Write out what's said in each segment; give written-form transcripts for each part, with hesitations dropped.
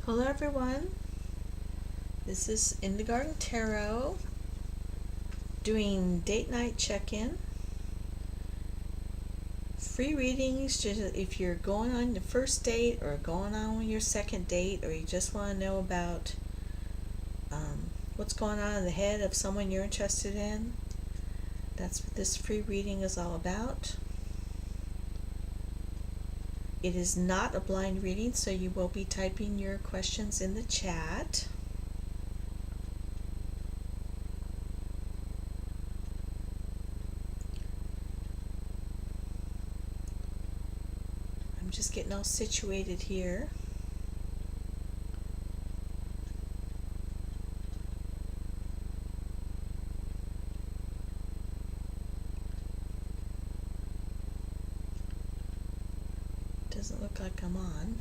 Hello everyone, this is In the Garden Tarot doing date night check-in. Free readings just if you're going on the first date or going on your second date, or you just want to know about what's going on in the head of someone you're interested in. That's what this free reading is all about. It is not a blind reading, so you will be typing your questions in the chat. I'm just getting all situated here. Doesn't look like I'm on.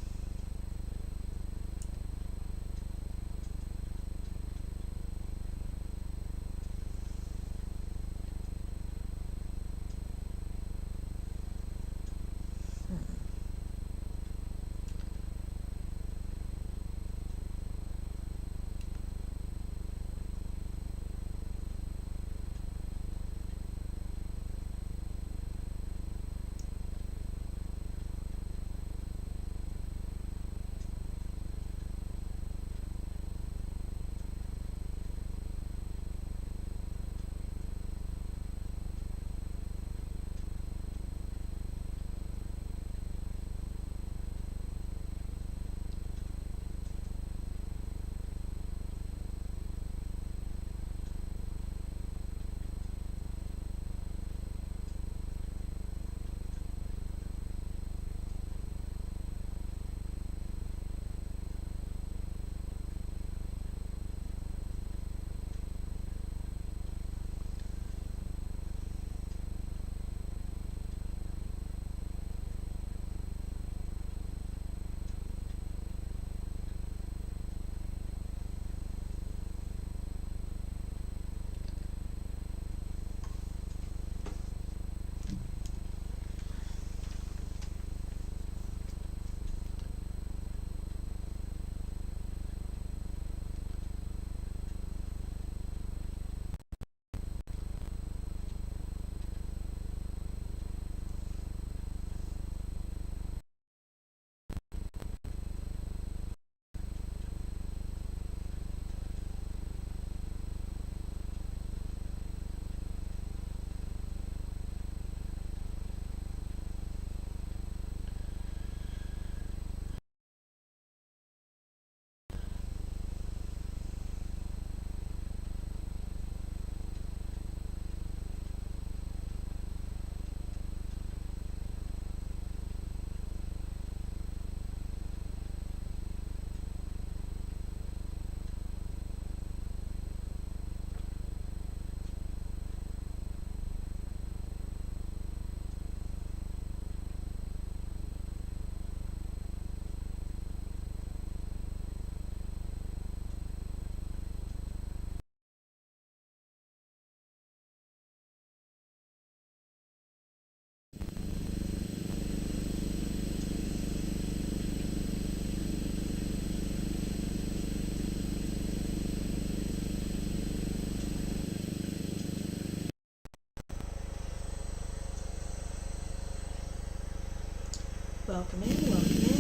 Welcome in, welcome in.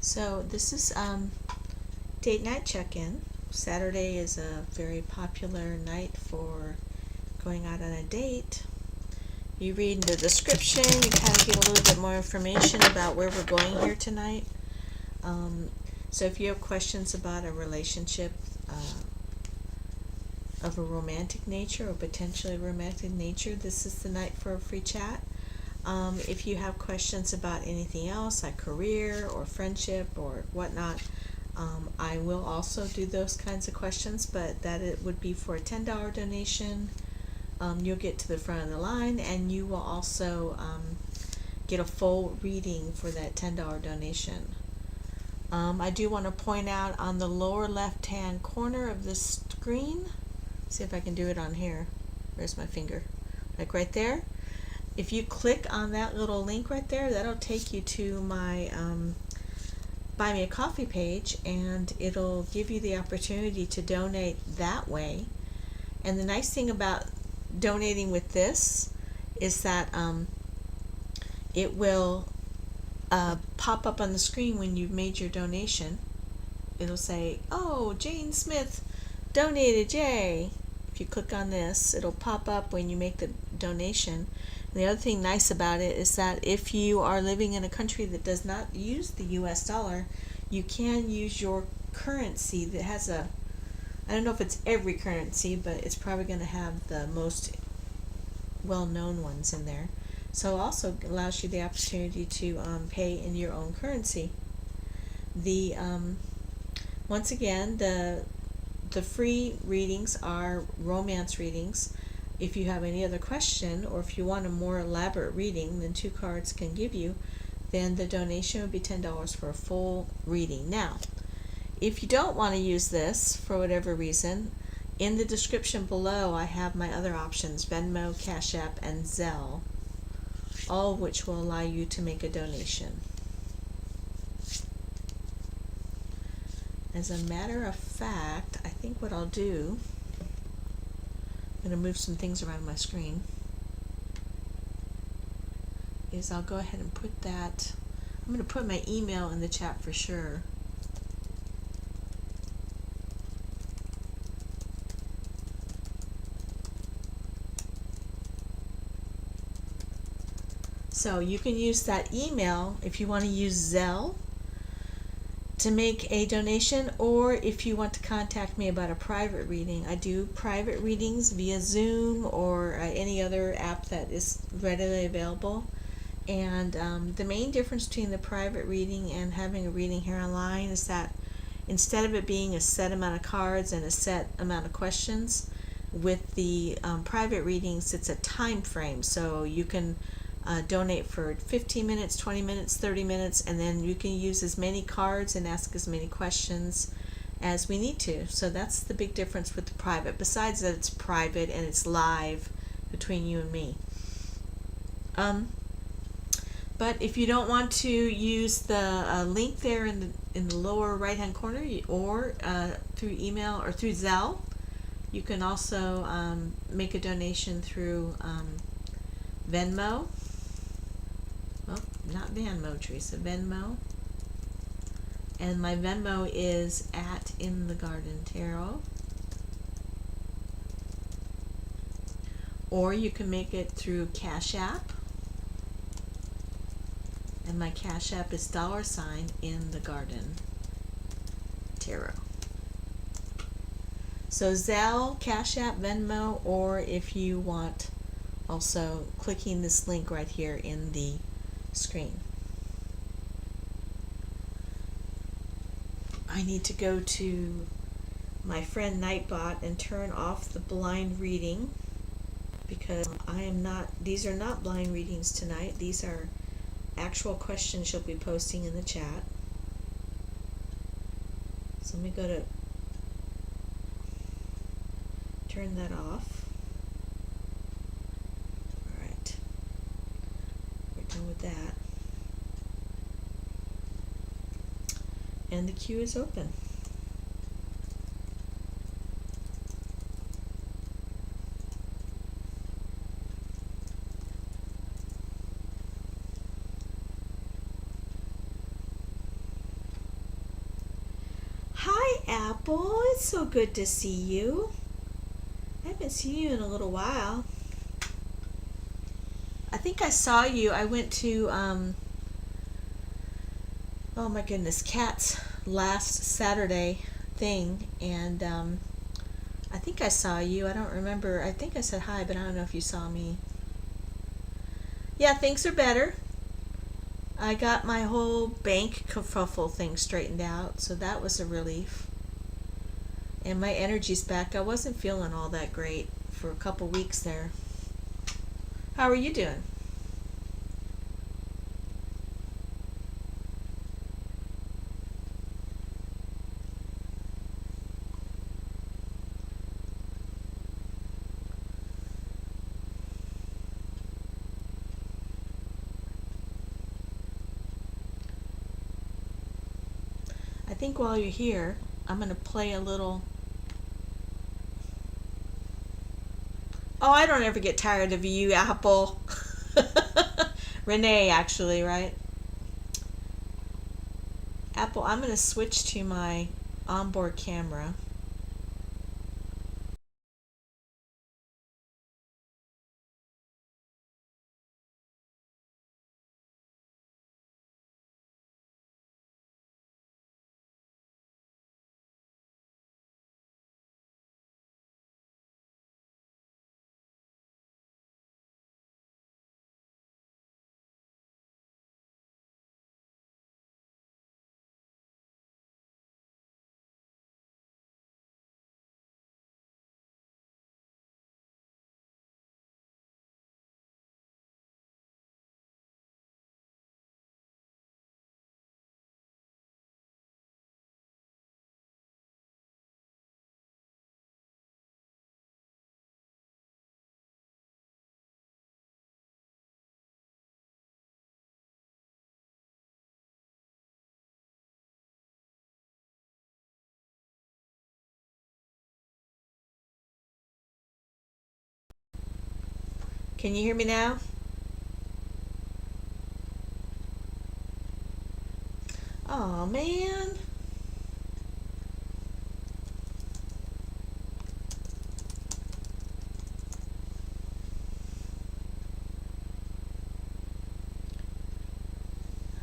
So this is date night check-in. Saturday is a very popular night for going out on a date. You read the description, you kind of get a little bit more information about where we're going here tonight. So if you have questions about a relationship of a romantic nature or potentially romantic nature, this is the night for a free chat. If you have questions about anything else like career or friendship or whatnot, I will also do those kinds of questions, but that it would be for a $10 donation. You'll get to the front of the line, and you will also get a full reading for that $10 donation. I do want to point out on the lower left-hand corner of the screen, see if I can do it on here. Where's my finger? Like right there. If you click on that little link right there, that'll take you to my Buy Me a Coffee page, and it'll give you the opportunity to donate that way. And the nice thing about donating with this is that it will pop up on the screen when you've made your donation. It'll say, oh, Jane Smith donated, yay. If you click on this, it'll pop up when you make the donation. And the other thing nice about it is that if you are living in a country that does not use the US dollar, you can use your currency that has a, I don't know if it's every currency, but it's probably going to have the most well-known ones in there. So it also allows you the opportunity to pay in your own currency. The once again, the free readings are romance readings. If you have any other question, or if you want a more elaborate reading than 2 cards can give you, then the donation would be $10 for a full reading. Now, if you don't want to use this for whatever reason, in the description below I have my other options, Venmo, CashApp, and Zelle, all of which will allow you to make a donation. As a matter of fact, I think what I'll do, I'm going to move some things around my screen, is I'll go ahead and put that, I'm going to put my email in the chat for sure. So you can use that email if you want to use Zelle to make a donation, or if you want to contact me about a private reading. I do private readings via Zoom or any other app that is readily available. And the main difference between the private reading and having a reading here online is that instead of it being a set amount of cards and a set amount of questions, with the private readings it's a time frame. So you can donate for 15 minutes, 20 minutes, 30 minutes, and then you can use as many cards and ask as many questions as we need to. So that's the big difference with the private, besides that it's private and it's live between you and me. But if you don't want to use the link there in the lower right hand corner, or through email or through Zelle, you can also make a donation through Venmo. Well, not Venmo, Teresa, Venmo. And my Venmo is at inthegardentarot. Or you can make it through CashApp. And my CashApp is $inthegardentarot. So Zelle, CashApp, Venmo, or if you want, also clicking this link right here in the screen. I need to go to my friend Nightbot and turn off the blind reading, because these are not blind readings tonight. These are actual questions she'll be posting in the chat. So let me go to turn that off. Alright, we're done with that. And the queue is open. Hi, Apple. It's so good to see you. I haven't seen you in a little while. I think I saw you. I went to, oh my goodness, Kat's last Saturday thing, and I think I saw you. I don't remember. I think I said hi, but I don't know if you saw me. Yeah, things are better. I got my whole bank kerfuffle thing straightened out, so that was a relief. And my energy's back. I wasn't feeling all that great for a couple weeks there. How are you doing? I think while you're here, I'm going to play a little. Oh, I don't ever get tired of you, Apple. Renee, actually, right? Apple, I'm going to switch to my onboard camera. Can you hear me now? Oh, man.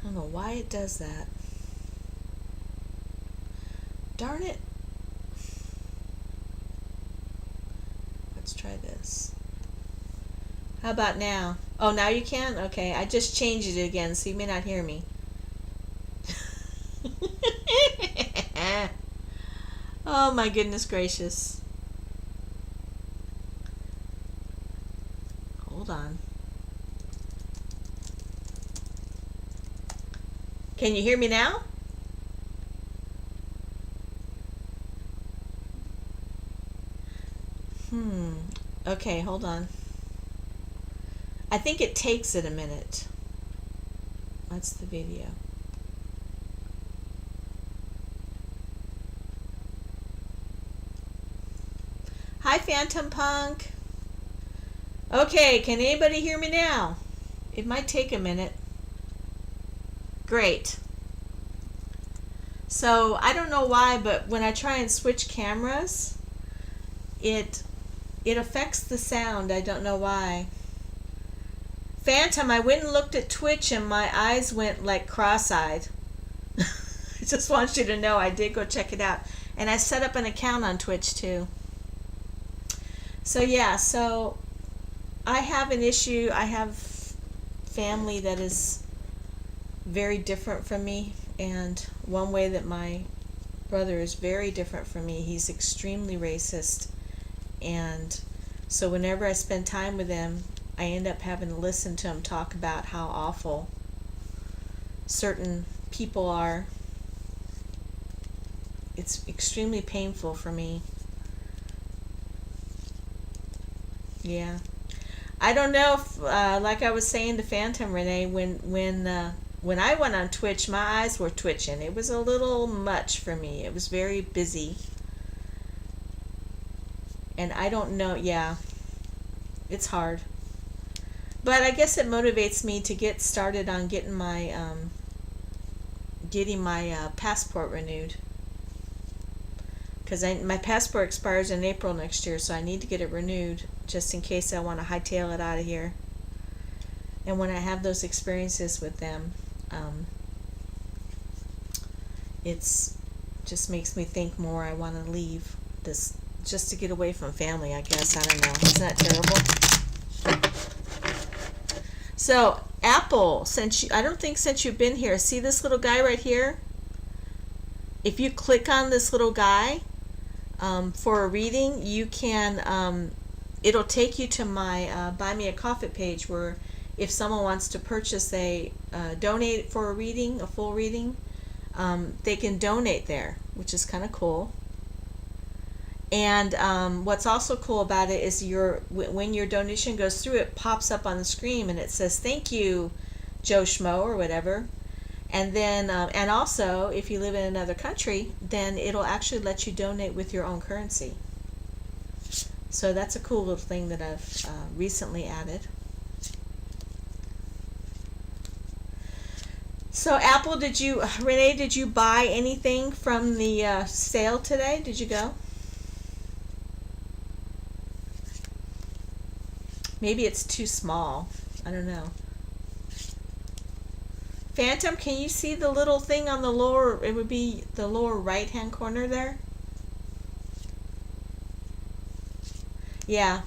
I don't know why it does that. Darn it. Let's try this. How about now? Oh, now you can? Okay, I just changed it again, so you may not hear me. Oh my goodness gracious. Hold on. Can you hear me now? Okay, hold on. I think it takes it a minute. That's the video. Hi, Phantom Punk. Okay, can anybody hear me now? It might take a minute. Great. So, I don't know why, but when I try and switch cameras, it affects the sound. I don't know why. Phantom, I went and looked at Twitch and my eyes went like cross-eyed. I just want you to know I did go check it out. And I set up an account on Twitch too. So yeah, so I have an issue. I have family that is very different from me. And one way that my brother is very different from me, he's extremely racist. And so whenever I spend time with him, I end up having to listen to him talk about how awful certain people are. It's extremely painful for me. Yeah. I don't know if, like I was saying to Phantom Renee, when I went on Twitch, my eyes were twitching. It was a little much for me. It was very busy. And I don't know, yeah, it's hard. But I guess it motivates me to get started on getting my passport renewed. Because my passport expires in April next year, so I need to get it renewed just in case I want to hightail it out of here. And when I have those experiences with them, it's just makes me think more. I want to leave this just to get away from family, I guess. I don't know. Isn't that terrible? So Apple, I don't think since you've been here, see this little guy right here? If you click on this little guy for a reading, you can, it'll take you to my Buy Me a Coffee page, where if someone wants to purchase donate for a reading, a full reading, they can donate there, which is kind of cool. And what's also cool about it is when your donation goes through, it pops up on the screen and it says, "Thank you, Joe Schmo," or whatever. And then, and also, if you live in another country, then it'll actually let you donate with your own currency. So that's a cool little thing that I've recently added. So Apple, Renee, did you buy anything from the sale today? Did you go? Maybe it's too small. I don't know. Phantom, can you see the little thing on the lower, it would be the lower right hand corner there? Yeah.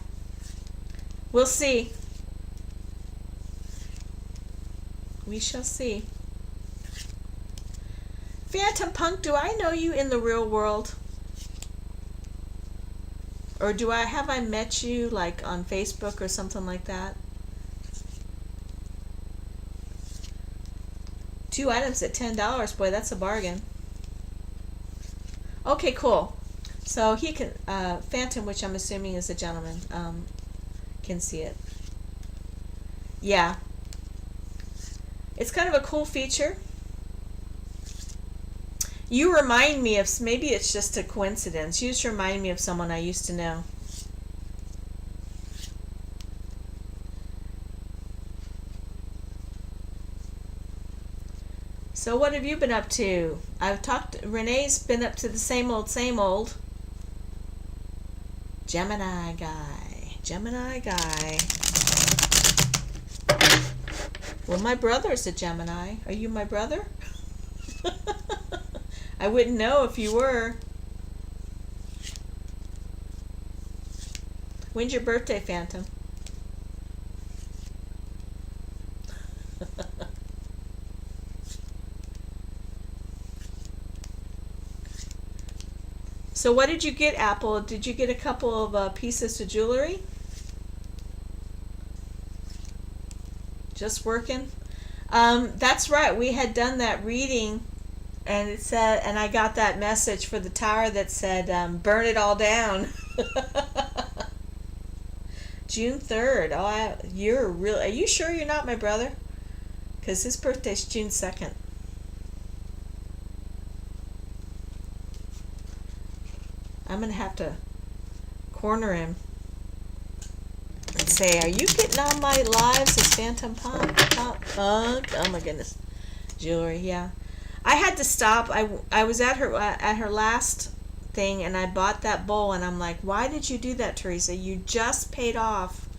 We'll see. We shall see. Phantom Punk, do I know you in the real world? Or have I met you like on Facebook or something like that? 2 items at $10. Boy, that's a bargain. Okay, cool. So he can, Phantom, which I'm assuming is a gentleman, can see it. Yeah. It's kind of a cool feature. You remind me of, maybe it's just a coincidence, you just remind me of someone I used to know. So what have you been up to? Renee's been up to the same old, same old. Gemini guy. Well, my brother's a Gemini. Are you my brother? I wouldn't know if you were. When's your birthday, Phantom? So what did you get, Apple? Did you get a couple of pieces of jewelry? Just working? That's right. We had done that reading, and it said, and I got that message for the tower that said, "Burn it all down." June 3rd. Oh, are you sure you're not my brother? Because his birthday's June 2nd. I'm going to have to corner him and say, "Are you getting on my lives as Phantom Punk? Oh my goodness. Jewelry, yeah. I had to stop. I was at her last thing, and I bought that bowl, and I'm like, why did you do that, Teresa? You just paid off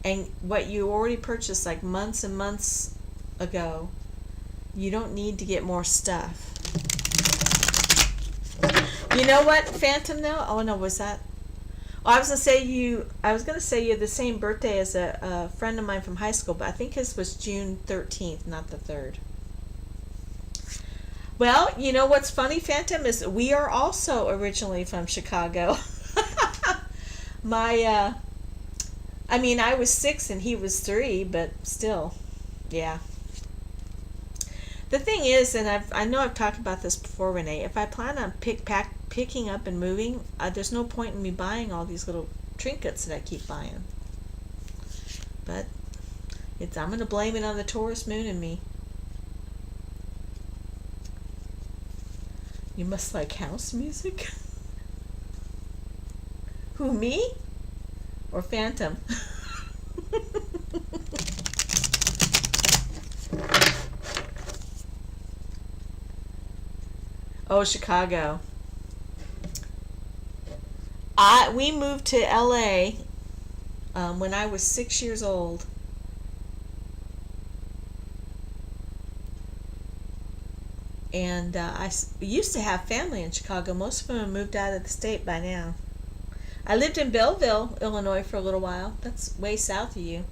and what you already purchased like months and months ago. You don't need to get more stuff." You know what, Phantom, though? Oh, no, was that? Oh, I was going to say you're the same birthday as a friend of mine from high school, but I think his was June 13th, not the 3rd. Well, you know what's funny, Phantom, is we are also originally from Chicago. I was 6 and he was 3, but still, yeah. The thing is, and I know I've talked about this before, Renee, if I plan on picking up and moving, there's no point in me buying all these little trinkets that I keep buying. But I'm going to blame it on the Taurus moon in me. You must like house music? Who, me? Or Phantom? Oh, Chicago. We moved to LA when I was 6 years old. And I used to have family in Chicago. Most of them have moved out of the state by now. I lived in Belleville, Illinois for a little while. That's way south of you.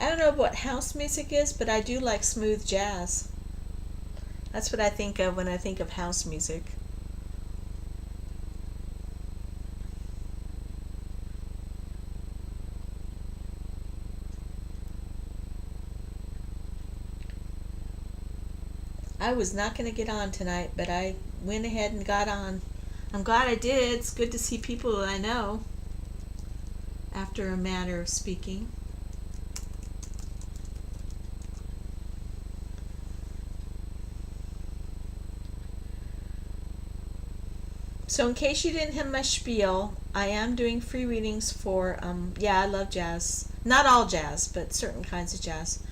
I don't know what house music is, but I do like smooth jazz. That's what I think of when I think of house music. I was not going to get on tonight, but I went ahead and got on. I'm glad I did. It's good to see people that I know, after a manner of speaking. So in case you didn't have my spiel, I am doing free readings for, yeah, I love jazz. Not all jazz, but certain kinds of jazz.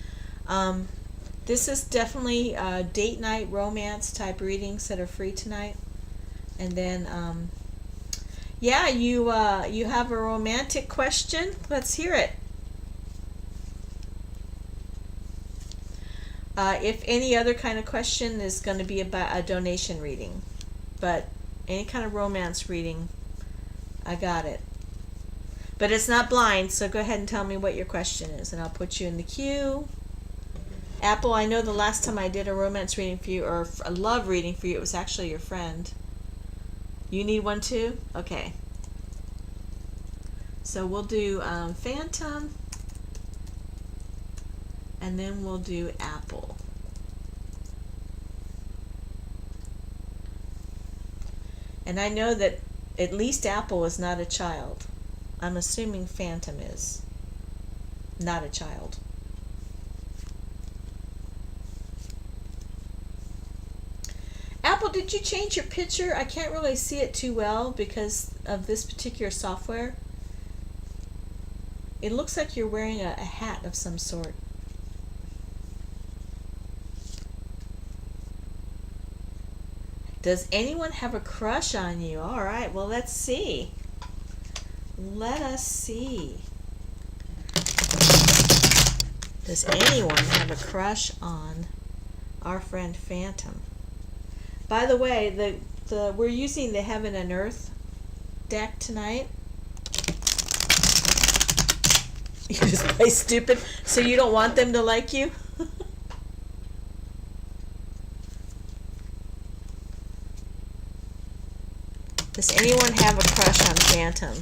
This is definitely date night romance type readings that are free tonight. And then, yeah, you have a romantic question. Let's hear it. If any other kind of question is going to be about a donation reading, but any kind of romance reading, I got it. But it's not blind, so go ahead and tell me what your question is, and I'll put you in the queue. Apple, I know the last time I did a romance reading for you, or a love reading for you, it was actually your friend. You need one too? Okay. So we'll do Phantom, and then we'll do Apple. And I know that at least Apple is not a child. I'm assuming Phantom is not a child. Apple, did you change your picture? I can't really see it too well because of this particular software. It looks like you're wearing a hat of some sort. Does anyone have a crush on you? All right, well, let's see. Let us see. Does anyone have a crush on our friend Phantom? By the way, we're using the Heaven and Earth deck tonight. You just play stupid, so you don't want them to like you? Does anyone have a crush on Phantom?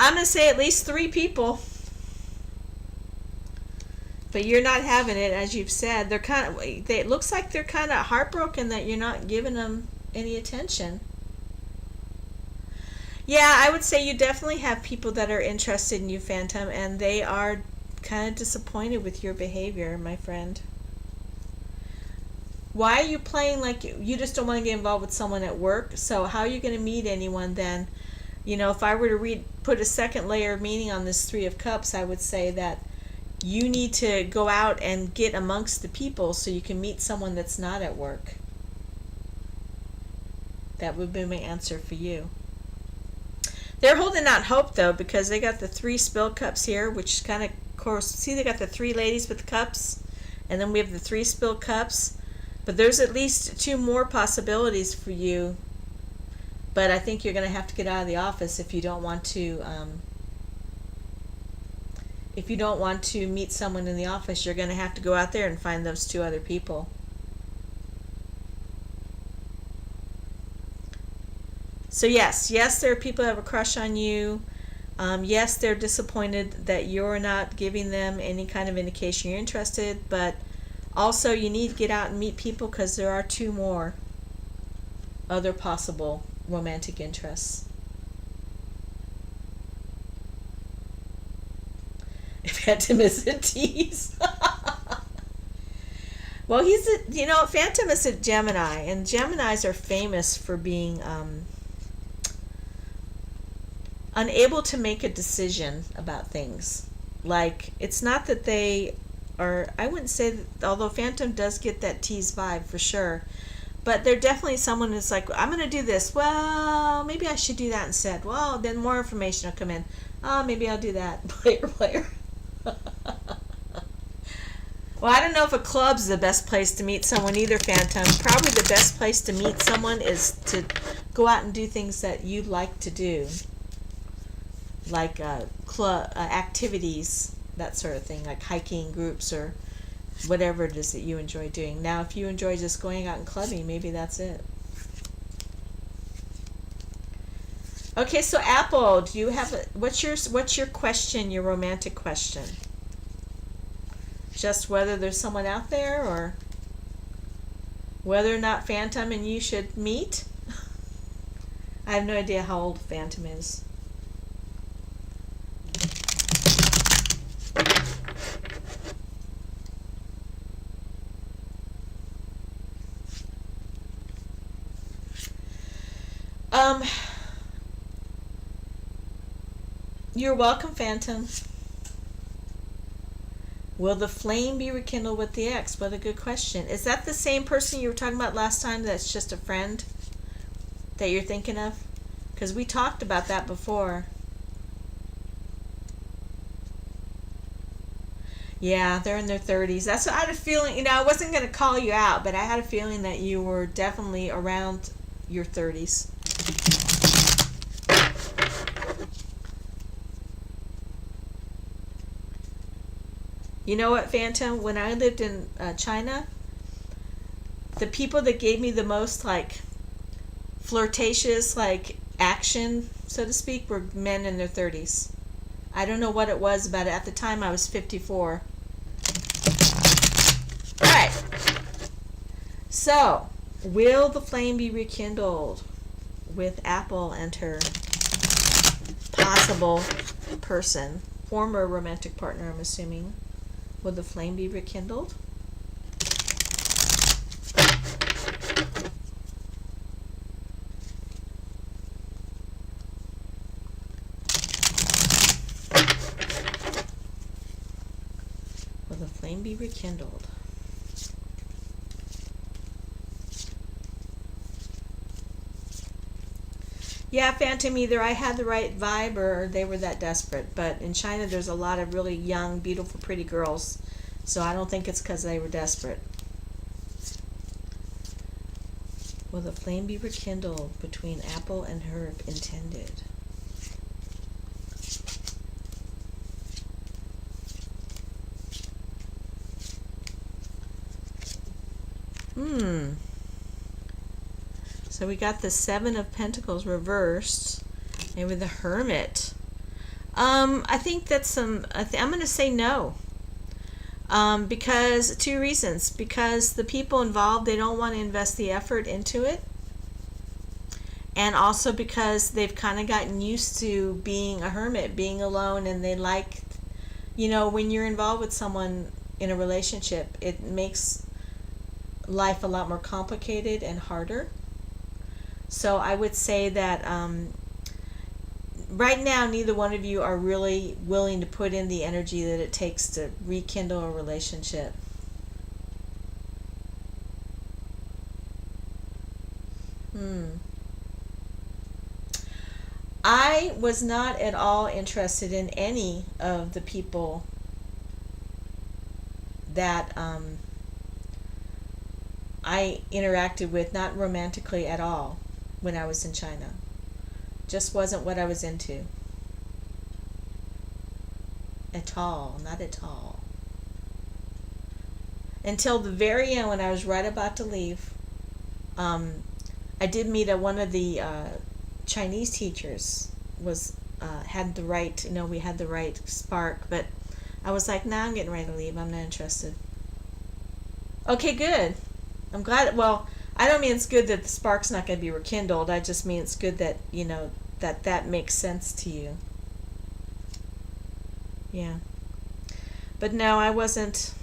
I'm going to say at least 3 people. But you're not having it, as you've said. They're kind of. It looks like they're kind of heartbroken that you're not giving them any attention. Yeah, I would say you definitely have people that are interested in you, Phantom, and they are kind of disappointed with your behavior, my friend. Why are you playing like you just don't want to get involved with someone at work? So how are you going to meet anyone then? You know, if I were to put a second layer of meaning on this 3 of Cups, I would say that you need to go out and get amongst the people so you can meet someone that's not at work. That would be my answer for you. They're holding out hope, though, because they got the 3 spilled cups here, which kind of course. See, they got the 3 ladies with the cups, and then we have the 3 spilled cups. But there's at least 2 more possibilities for you. But I think you're going to have to get out of the office if you don't want to. If you don't want to meet someone in the office, you're going to have to go out there and find those 2 other people. So yes, there are people that have a crush on you. Yes, they're disappointed that you're not giving them any kind of indication you're interested. But also, you need to get out and meet people because there are 2 more other possible romantic interests. Phantom is a tease. Well, Phantom is a Gemini, and Geminis are famous for being unable to make a decision about things. Like, it's not that they are, I wouldn't say that, although Phantom does get that tease vibe for sure, But they're definitely someone who's like, I'm going to do this. Well, maybe I should do that instead. Well, then more information will come in. Oh, maybe I'll do that. Player. Well, I don't know if a club's the best place to meet someone either, Phantom. Probably the best place to meet someone is to go out and do things that you like to do. Like club activities, that sort of thing, like hiking groups or whatever it is that you enjoy doing. Now, if you enjoy just going out and clubbing, maybe that's it. Okay, so Apple, do you have what's your question, your romantic question? Just whether there's someone out there, or whether or not Phantom and you should meet? I have no idea how old Phantom is. You're welcome, Phantom. Will the flame be rekindled with the ex? What a good question. Is that the same person you were talking about last time that's just a friend that you're thinking of? Because we talked about that before. Yeah, they're in their 30s. That's what I had a feeling. I wasn't going to call you out, but I had a feeling that you were definitely around your 30s. You know what, Phantom? When I lived in China, the people that gave me the most, like, flirtatious, like, action, so to speak, were men in their 30s. I don't know what it was about it. At the time, I was 54. All right. So, will the flame be rekindled with Apple and her possible person, former romantic partner, I'm assuming? Will the flame be rekindled? Will the flame be rekindled? Yeah, Phantom, either I had the right vibe or they were that desperate. But in China, there's a lot of really young, beautiful, pretty girls. So I don't think it's because they were desperate. Will the flame be rekindled between Apple and her intended? So we got the Seven of Pentacles reversed, and with the Hermit. I think that's I'm going to say no. Because two reasons. Because the people involved, they don't want to invest the effort into it. And also because they've kind of gotten used to being a hermit, being alone, and they like, when you're involved with someone in a relationship, it makes life a lot more complicated and harder. So I would say that right now, neither one of you are really willing to put in the energy that it takes to rekindle a relationship. I was not at all interested in any of the people that I interacted with, not romantically at all, when I was in China. Just wasn't what I was into. At all. Not at all. Until the very end, when I was right about to leave, I did meet one of the Chinese teachers. Had the right, we had the right spark, but I was like, nah, I'm getting ready to leave. I'm not interested. Okay, good. I'm glad. Well, I don't mean it's good that the spark's not going to be rekindled. I just mean it's good that, that makes sense to you. Yeah. But no, I wasn't.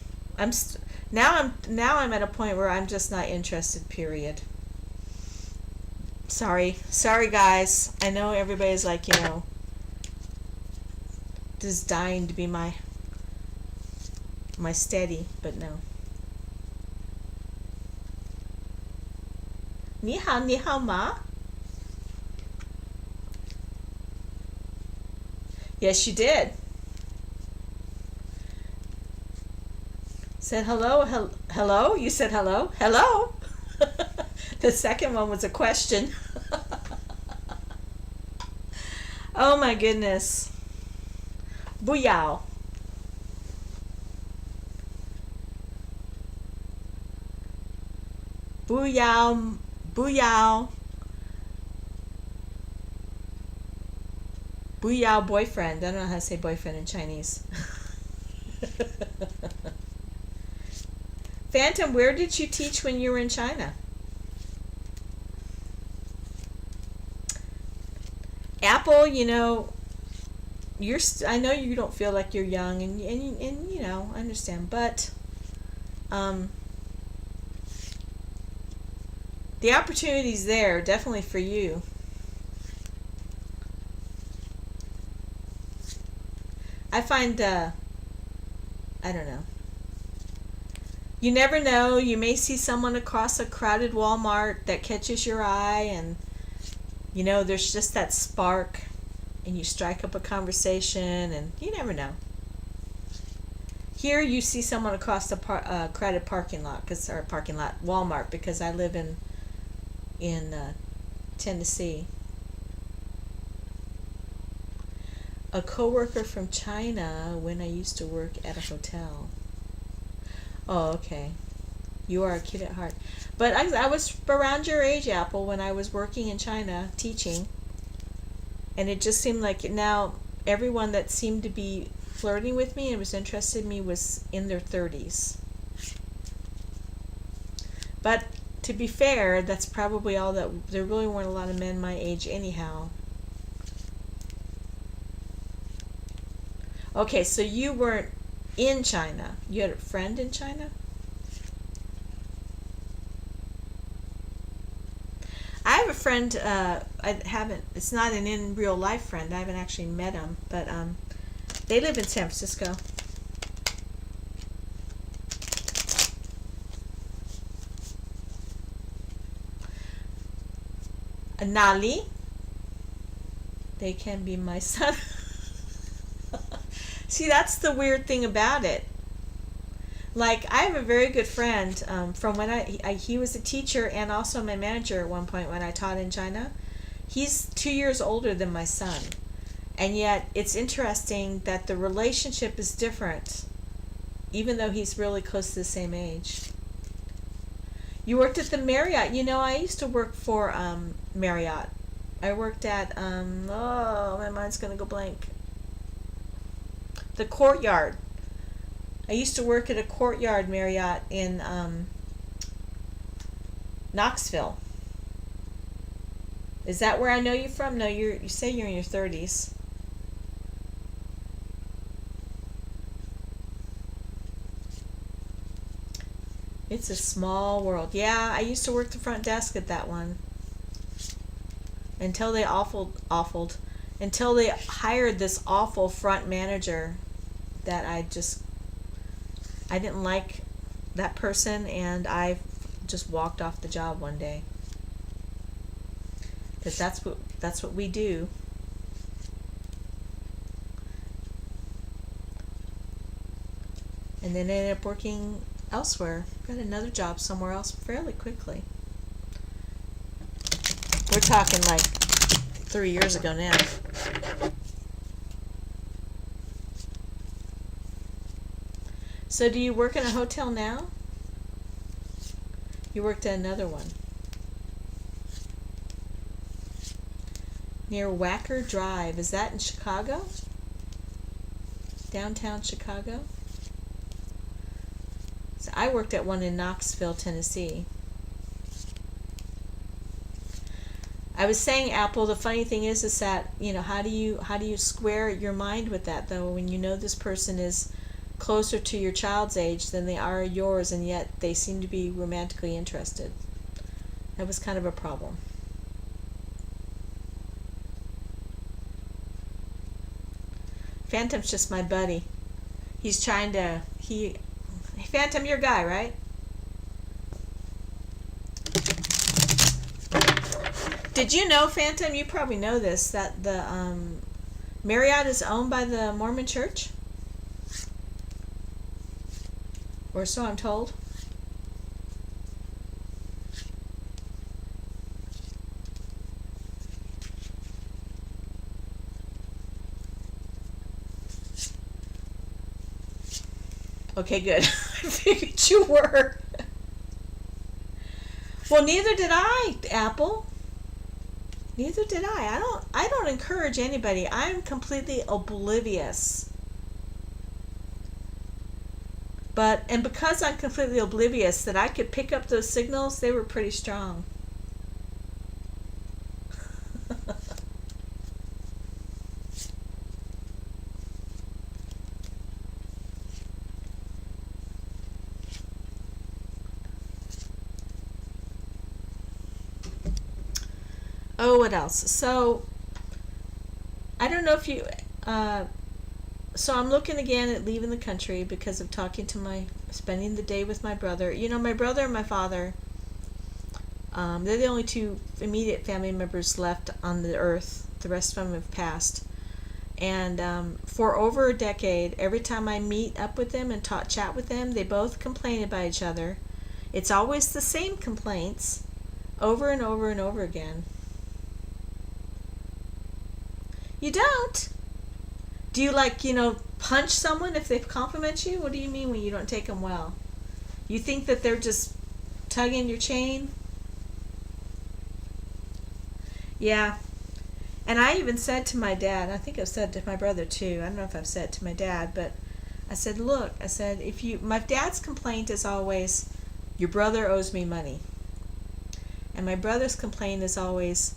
Now I'm at a point where I'm just not interested, period. Sorry guys. I know everybody's like, just dying to be my steady, but no. 你好吗? Yes, you did. Said hello, hello? You said hello? Hello? The second one was a question. Oh my goodness. Booyah. Booyah. Booyah. Booyah boyfriend. I don't know how to say boyfriend in Chinese. Phantom, where did you teach when you were in China? Apple, you know, I know you don't feel like you're young, and you know, I understand, but the opportunity's there definitely for you. I find I don't know. You never know. You may see someone across a crowded Walmart that catches your eye, and you know, there's just that spark, and you strike up a conversation, and you never know. Here you see someone across the crowded parking lot, Walmart, because I live in Tennessee. A coworker from China when I used to work at a hotel. Oh, okay. You are a kid at heart. But I was around your age, Apple, when I was working in China teaching. And it just seemed like now everyone that seemed to be flirting with me and was interested in me was in their 30s. But to be fair, that's probably all that. There really weren't a lot of men my age anyhow. Okay, so you weren't in China. You had a friend in China? I have a friend, it's not an in real life friend. I haven't actually met him, but they live in San Francisco. Nali. They can be my son. See, that's the weird thing about it. Like, I have a very good friend from when he was a teacher and also my manager at one point when I taught in China. He's 2 years older than my son. And yet, it's interesting that the relationship is different, even though he's really close to the same age. You worked at the Marriott. You know, I used to work for Marriott. I worked at, oh, my mind's going to go blank. The Courtyard. I used to work at a Courtyard Marriott in Knoxville. Is that where I know you from? No, you say you're in your 30s. It's a small world. Yeah, I used to work the front desk at that one. Until they until they hired this awful front manager that I didn't like that person, and I just walked off the job one day. Because that's what we do. And then I ended up working elsewhere. Got another job somewhere else fairly quickly. We're talking like 3 years ago now. So do you work in a hotel now? You worked at another one. Near Wacker Drive. Is that in Chicago? Downtown Chicago? So I worked at one in Knoxville, Tennessee. I was saying, Apple, the funny thing is that, you know, how do you square your mind with that, though, when you know this person is closer to your child's age than they are yours, and yet they seem to be romantically interested? That was kind of a problem. Phantom's just my buddy. He's trying to, hey, Phantom, you're a guy, right? Did you know, Phantom, you probably know this, that the Marriott is owned by the Mormon Church? Or so I'm told. Okay, good. I figured you were. Well, neither did I, Apple. Neither did I. I don't encourage anybody. I'm completely oblivious. And because I'm completely oblivious that I could pick up those signals, they were pretty strong. Oh, what else? So, I don't know if you... so I'm looking again at leaving the country because of spending the day with my brother. You know, my brother and my father, they're the only two immediate family members left on the earth. The rest of them have passed. And for over a decade, every time I meet up with them and chat with them, they both complain about each other. It's always the same complaints over and over and over again. You don't? Do you punch someone if they compliment you? What do you mean when you don't take them well? You think that they're just tugging your chain? Yeah. And I even said to my dad, I think I've said to my brother too, I don't know if I've said it to my dad, but I said, look, my dad's complaint is always, your brother owes me money. And my brother's complaint is always,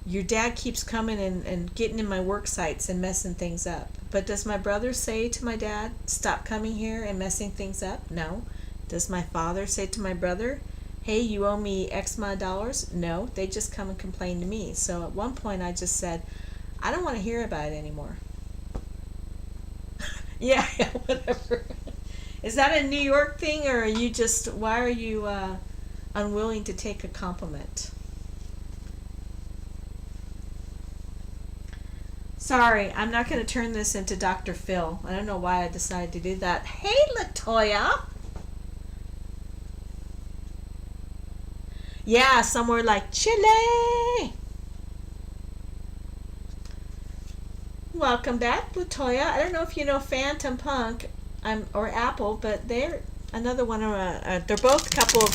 your dad keeps coming and getting in my work sites and messing things up. But does my brother say to my dad, stop coming here and messing things up? No. Does my father say to my brother, hey, you owe me X amount of dollars? No. They just come and complain to me. So at one point I just said, I don't want to hear about it anymore. Yeah, whatever. Is that a New York thing, or why are you unwilling to take a compliment? Sorry, I'm not going to turn this into Dr. Phil. I don't know why I decided to do that. Hey, LaToya. Yeah, somewhere like Chile. Welcome back, LaToya. I don't know if you know Phantom Punk or Apple, but they're another one of they're both a couple of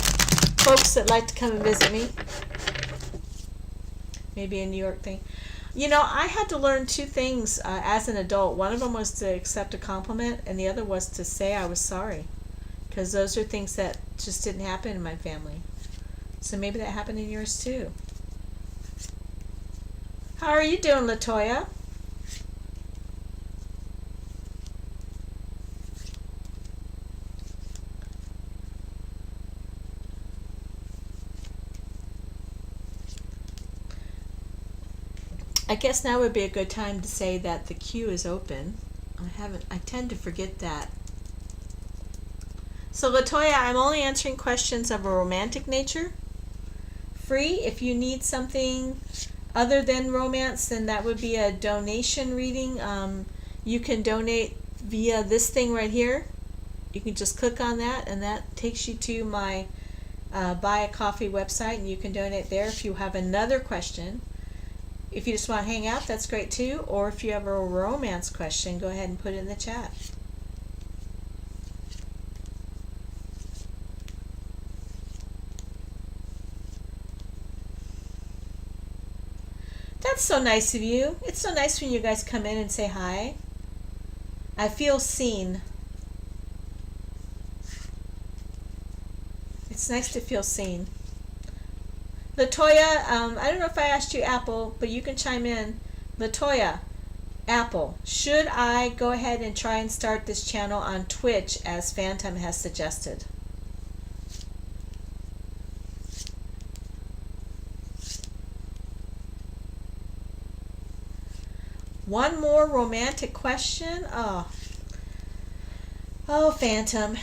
folks that like to come and visit me. Maybe a New York thing. You know, I had to learn two things as an adult. One of them was to accept a compliment, and the other was to say I was sorry. Because those are things that just didn't happen in my family. So maybe that happened in yours too. How are you doing, LaToya? I guess now would be a good time to say that the queue is open. I tend to forget that. So LaToya, I'm only answering questions of a romantic nature. Free. If you need something other than romance, then that would be a donation reading. You can donate via this thing right here. You can just click on that, and that takes you to my Buy a Coffee website, and you can donate there. If you have another question, if you just want to hang out, that's great too. Or if you have a romance question, go ahead and put it in the chat. That's so nice of you. It's so nice when you guys come in and say hi. I feel seen. It's nice to feel seen. LaToya, I don't know if I asked you, Apple, but you can chime in. LaToya, Apple, should I go ahead and try and start this channel on Twitch as Phantom has suggested? One more romantic question? Oh, Phantom.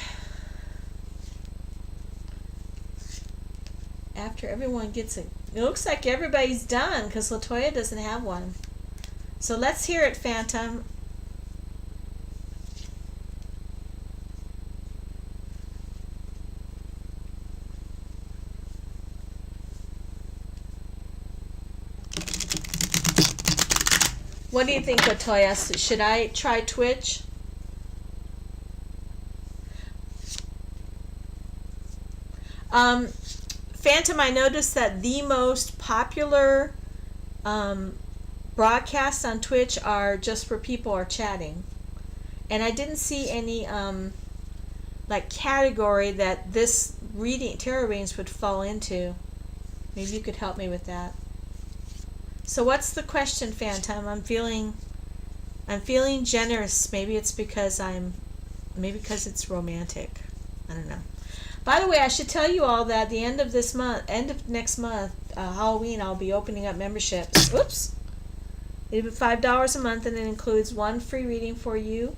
After everyone gets it. It looks like everybody's done because Latoya doesn't have one. So let's hear it, Phantom. What do you think, Latoya? Should I try Twitch? Phantom, I noticed that the most popular broadcasts on Twitch are just where people are chatting. And I didn't see any like category that this tarot readings would fall into. Maybe you could help me with that. So what's the question, Phantom? I'm feeling generous. Maybe it's because it's romantic. I don't know. By the way, I should tell you all that at the end of next month, Halloween, I'll be opening up memberships. Oops. It'll be $5 a month, and it includes one free reading for you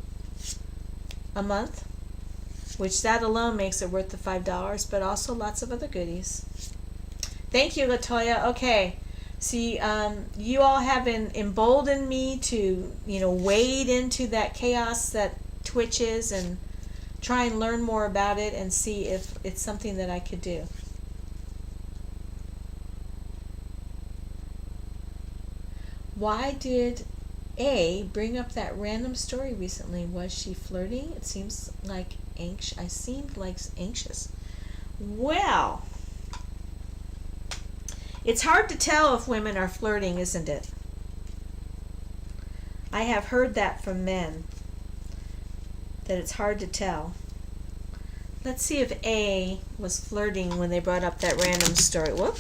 a month, which that alone makes it worth the $5, but also lots of other goodies. Thank you, Latoya. Okay. See, you all have emboldened me to, wade into that chaos that Twitch is and try and learn more about it and see if it's something that I could do. Why did A bring up that random story recently? Was she flirting? It seems like anxious. I seemed like anxious. Well, it's hard to tell if women are flirting, isn't it? I have heard that from men, that it's hard to tell. Let's see if A was flirting when they brought up that random story. Whoop.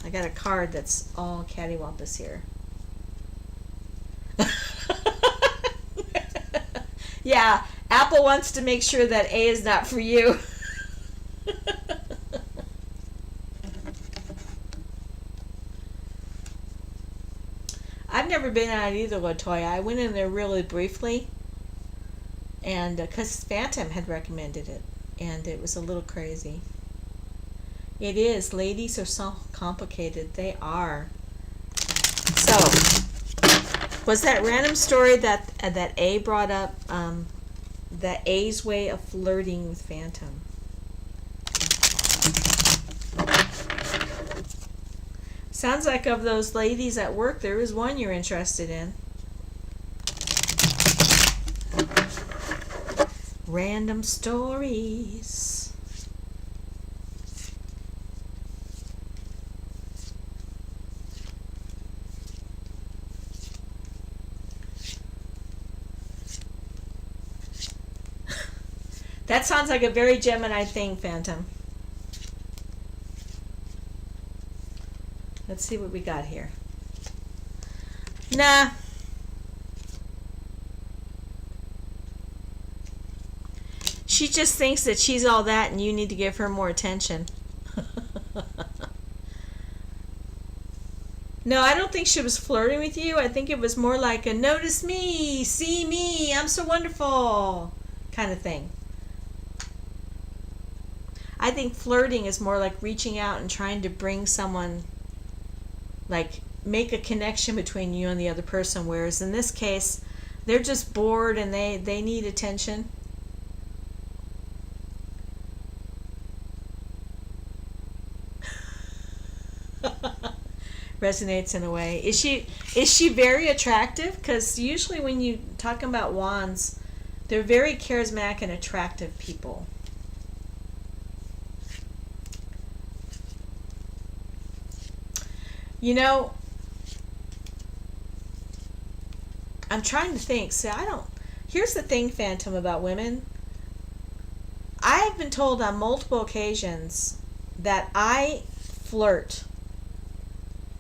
I got a card that's all cattywampus here. Yeah, Apple wants to make sure that A is not for you. I've never been on it either, Latoya. I went in there really briefly, and because Phantom had recommended it, and it was a little crazy. It is. Ladies are so complicated. They are. So, was that random story that A brought up, that A's way of flirting with Phantom? Sounds like of those ladies at work, there is one you're interested in. Random stories. That sounds like a very Gemini thing, Phantom. Let's see what we got here. Nah. She just thinks that she's all that and you need to give her more attention. No, I don't think she was flirting with you. I think it was more like a notice me, see me, I'm so wonderful kind of thing. I think flirting is more like reaching out and trying to bring someone, like make a connection between you and the other person, whereas in this case they're just bored and they need attention. Resonates in a way. Is she very attractive? Because usually when you talk about wands, they're very charismatic and attractive people. I'm trying to think. See, here's the thing, Phantom, about women. I've been told on multiple occasions that I flirt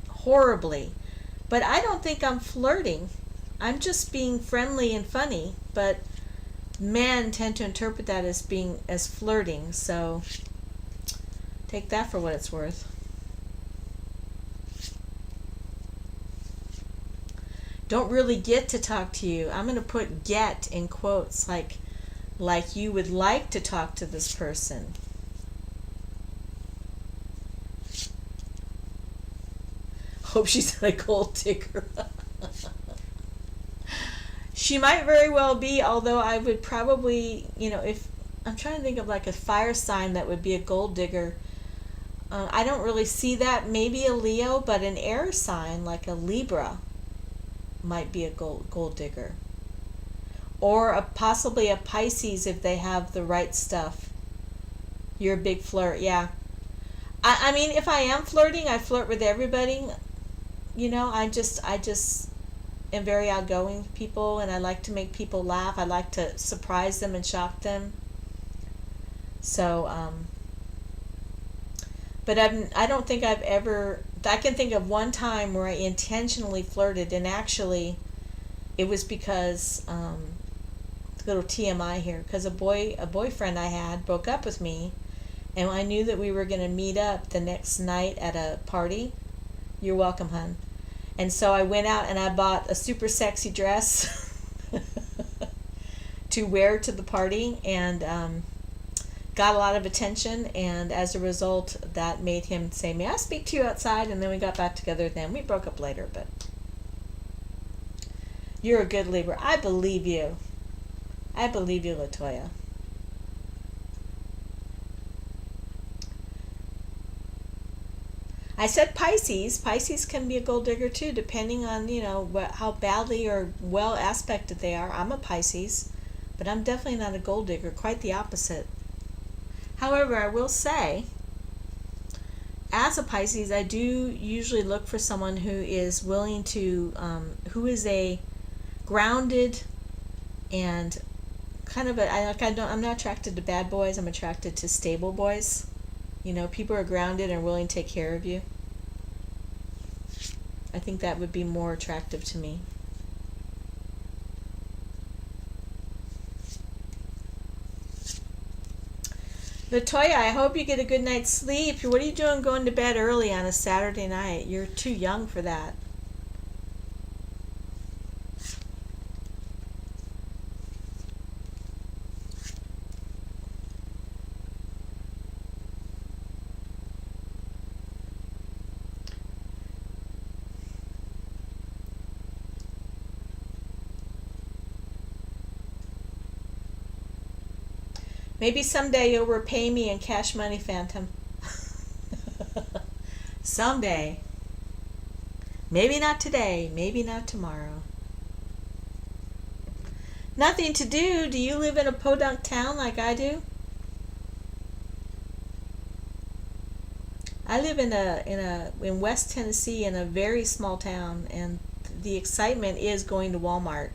horribly, but I don't think I'm flirting. I'm just being friendly and funny, but men tend to interpret that as flirting, so take that for what it's worth. Don't really get to talk to you. I'm going to put get in quotes, like you would like to talk to this person. hope she's not a gold digger. She might very well be, although I would probably, if I'm trying to think of like a fire sign that would be a gold digger. I don't really see that. Maybe a Leo, but an air sign like a Libra might be a gold digger. Or possibly a Pisces if they have the right stuff. You're a big flirt, yeah. I mean, if I am flirting, I flirt with everybody. I just am very outgoing with people, and I like to make people laugh. I like to surprise them and shock them. So, but I don't think I've ever. I can think of one time where I intentionally flirted, and actually, it was because little TMI here, because a boyfriend I had broke up with me, and I knew that we were going to meet up the next night at a party. You're welcome, hon. And so I went out and I bought a super sexy dress to wear to the party, and got a lot of attention, and as a result that made him say, may I speak to you outside? And then we got back together. Then we broke up later, but you're a good Libra. I believe you, Latoya. I said Pisces. Pisces can be a gold digger too, depending on how badly or well aspected they are. I'm a Pisces, but I'm definitely not a gold digger. Quite the opposite. However, I will say, as a Pisces, I do usually look for someone who is willing to, who is a grounded and kind of I'm not attracted to bad boys. I'm attracted to stable boys. People are grounded and willing to take care of you. I think that would be more attractive to me. Latoya, I hope you get a good night's sleep. What are you doing going to bed early on a Saturday night? You're too young for that. Maybe someday you'll repay me in cash money, Phantom. Someday. Maybe not today. Maybe not tomorrow. Nothing to do. Do you live in a podunk town like I do? I live in West Tennessee, in a very small town, and the excitement is going to Walmart.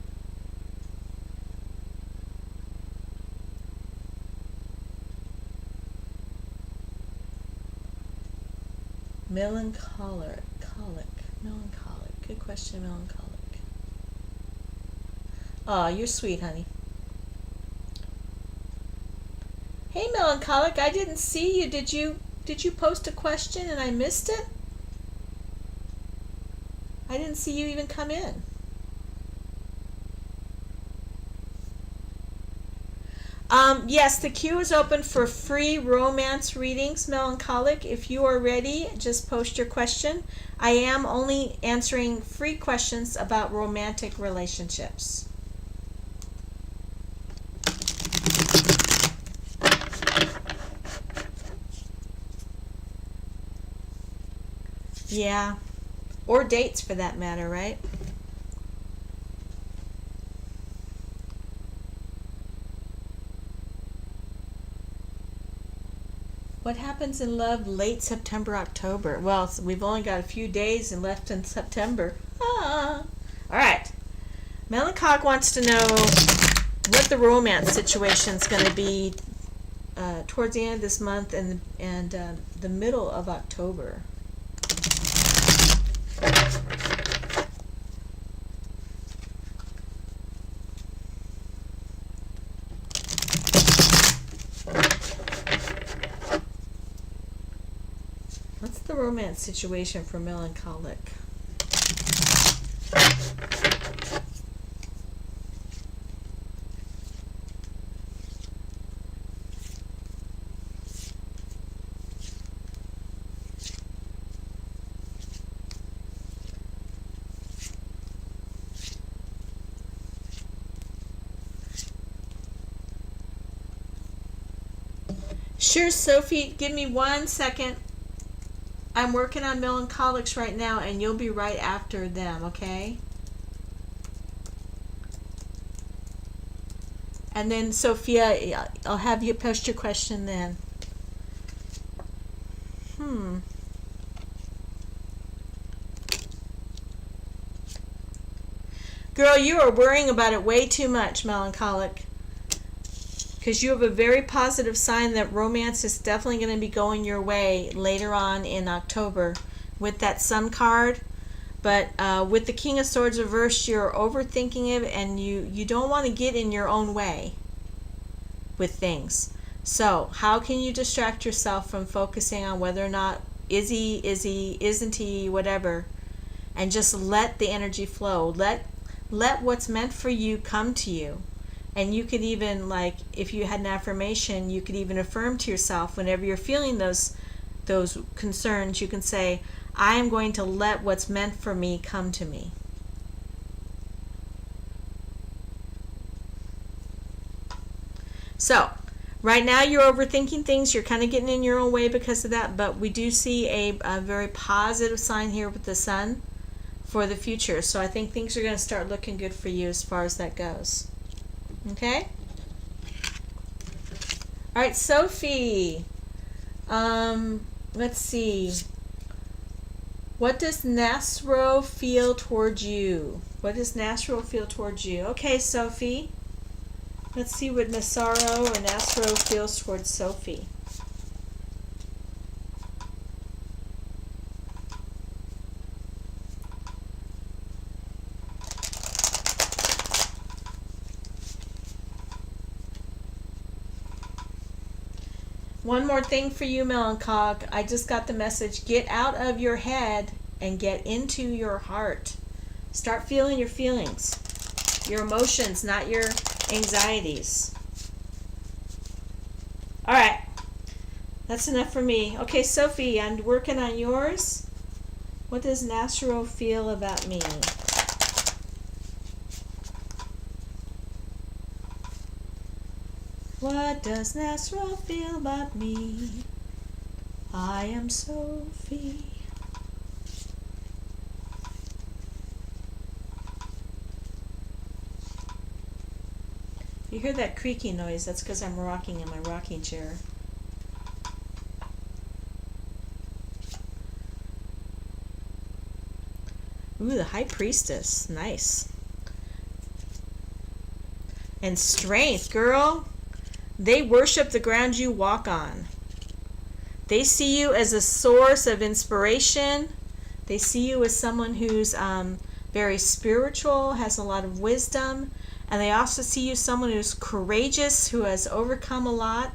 Melancholic. Good question, melancholic. Oh, you're sweet, honey. Hey, melancholic, I didn't see you. Did you post a question and I missed it? I didn't see you even come in. Yes, the queue is open for free romance readings, melancholic. If you are ready, just post your question. I am only answering free questions about romantic relationships. Yeah, or dates for that matter, right? What happens in love late September, October? Well, we've only got a few days left in September. All right. Melancholic wants to know what the romance situation is going to be towards the end of this month and the middle of October. What's the romance situation for melancholic? Sure, Sophie, give me 1 second. I'm working on melancholics right now, and you'll be right after them, okay? And then, Sophia, I'll have you post your question then. Girl, you are worrying about it way too much, melancholic. Because you have a very positive sign that romance is definitely going to be going your way later on in October with that Sun card. But with the King of Swords reversed, you're overthinking it, and you don't want to get in your own way with things. So how can you distract yourself from focusing on whether or not is he, isn't he, whatever, and just let the energy flow. Let what's meant for you come to you. And you could even, like, if you had an affirmation, you could even affirm to yourself whenever you're feeling those concerns. You can say, I am going to let what's meant for me come to me. So right now you're overthinking things. You're kind of getting in your own way because of that, but we do see a very positive sign here with the Sun for the future. So I think things are going to start looking good for you as far as that goes. Okay? All right, Sophie. Let's see. What does Nasro feel towards you? What does Nasro feel towards you? Okay, Sophie. Let's see what Nasaro or Nasro feels towards Sophie. One more thing for you, melancholic. I just got the message. Get out of your head and get into your heart. Start feeling your feelings, your emotions, not your anxieties. All right. That's enough for me. Okay, Sophie, I'm working on yours. What does Nasro feel about me? What does Nasro feel about me? I am Sophie. You hear that creaky noise? That's because I'm rocking in my rocking chair. Ooh, the High Priestess. Nice. And strength, girl. They worship the ground you walk on. They see you as a source of inspiration. They see you as someone who's very spiritual, has a lot of wisdom. And they also see you as someone who's courageous, who has overcome a lot,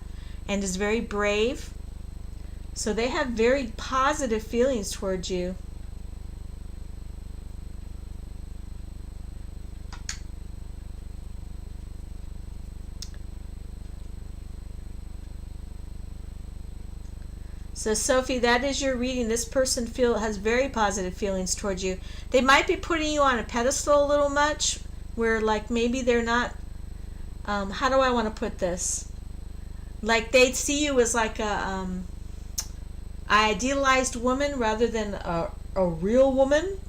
and is very brave. So they have very positive feelings towards you. So Sophie, that is your reading. This person has very positive feelings towards you. They might be putting you on a pedestal a little much, where like maybe they're not, how do I want to put this? Like they see you as like a idealized woman rather than a real woman.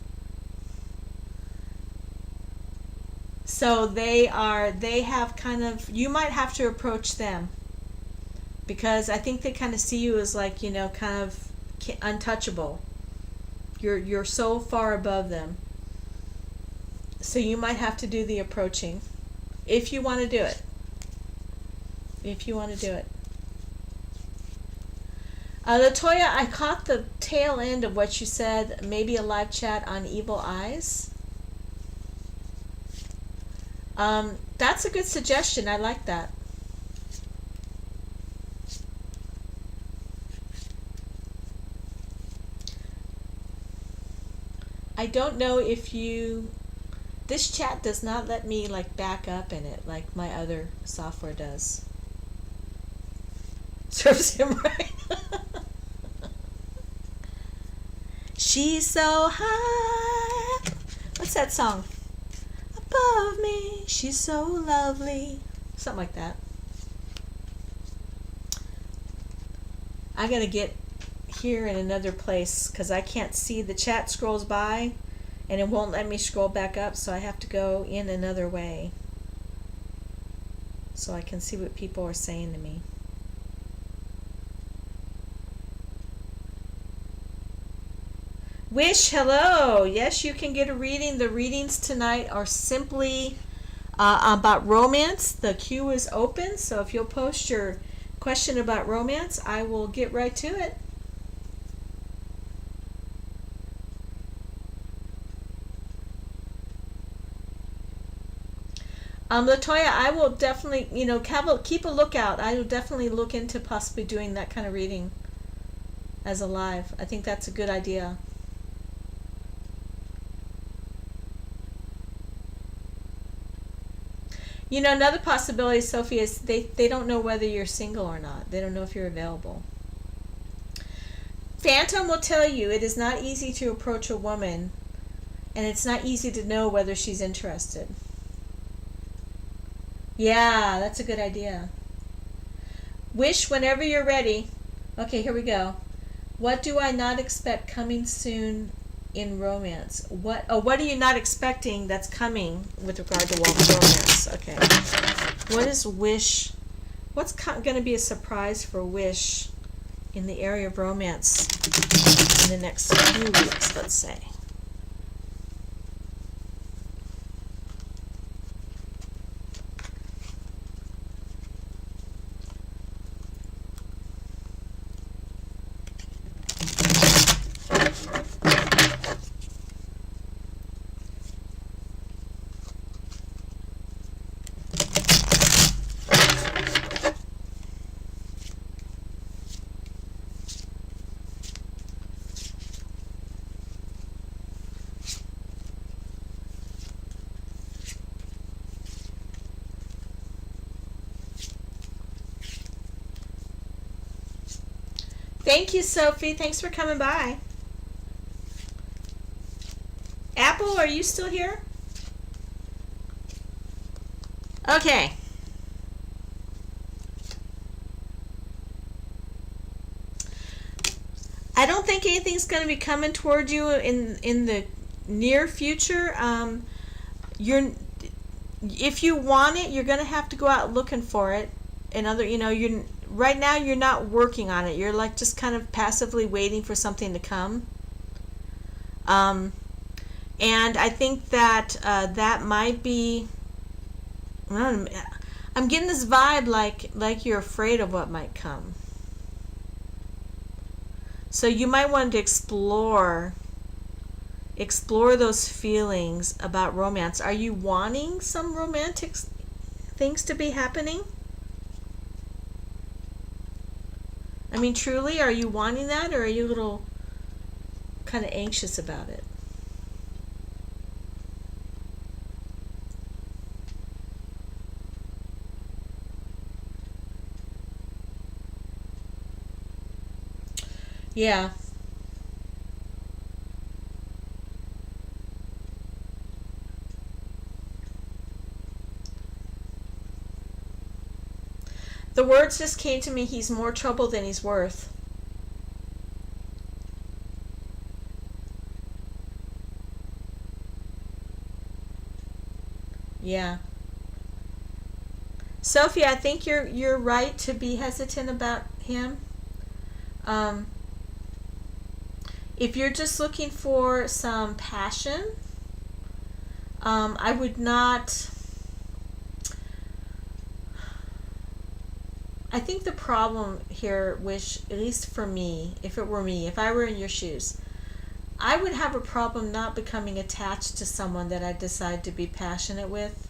So they have kind of, you might have to approach them. Because I think they kind of see you as like, you know, kind of untouchable. You're so far above them. So you might have to do the approaching. If you want to do it. If you want to do it. Latoya, I caught the tail end of what you said. Maybe a live chat on Evil Eyes. That's a good suggestion. I like that. I don't know if this chat does not let me like back up in it like my other software does. Serves him right. She's so high. What's that song? Above me, she's so lovely. Something like that. I gotta get here in another place because I can't see. The chat scrolls by and it won't let me scroll back up, so I have to go in another way so I can see what people are saying to me. Wish, hello. Yes, you can get a reading. The readings tonight are simply about romance. The queue is open, so if you'll post your question about romance, I will get right to it. Latoya, I will definitely, keep a lookout. I will definitely look into possibly doing that kind of reading as a live. I think that's a good idea. Another possibility, Sophie, is they don't know whether you're single or not. They don't know if you're available. Phantom will tell you it is not easy to approach a woman, and it's not easy to know whether she's interested. Yeah, that's a good idea. Wish, whenever you're ready. Okay, here we go. What do I not expect coming soon in romance? What are you not expecting that's coming with regard to romance? Okay. What is Wish? What's going to be a surprise for Wish in the area of romance in the next few weeks, let's say? Thank you, Sophie. Thanks for coming by. Apple, are you still here? Okay. I don't think anything's going to be coming toward you in the near future. If you want it, you're going to have to go out looking for it. Right now you're not working on it. You're like just kind of passively waiting for something to come. And I think that that might be. I'm getting this vibe like you're afraid of what might come. So you might want to explore those feelings about romance. Are you wanting some romantic things to be happening? I mean, truly, are you wanting that, or are you a little kind of anxious about it? Yeah. The words just came to me, he's more trouble than he's worth. Yeah. Sophie, I think you're right to be hesitant about him. If you're just looking for some passion, I would not. I think the problem here, which at least for me, if it were me, if I were in your shoes, I would have a problem not becoming attached to someone that I decide to be passionate with.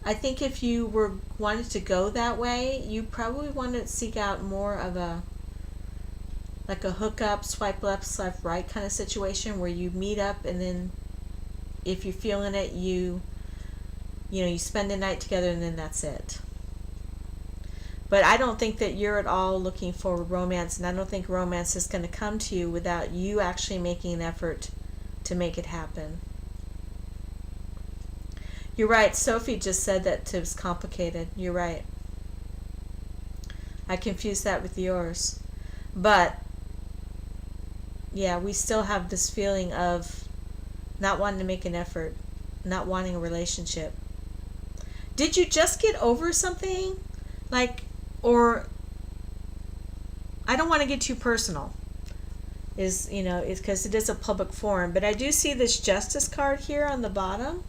I think if you wanted to go that way, you probably want to seek out more of a hookup, swipe left, swipe right kind of situation where you meet up, and then if you're feeling it, you spend the night together, and then that's it. But I don't think that you're at all looking for romance, and I don't think romance is going to come to you without you actually making an effort to make it happen. You're right. Sophie just said that it was complicated. You're right. I confused that with yours. But yeah, we still have this feeling of not wanting to make an effort, not wanting a relationship. Did you just get over something? Like, or I don't want to get too personal. It's because it is a public forum, but I do see this justice card here on the bottom.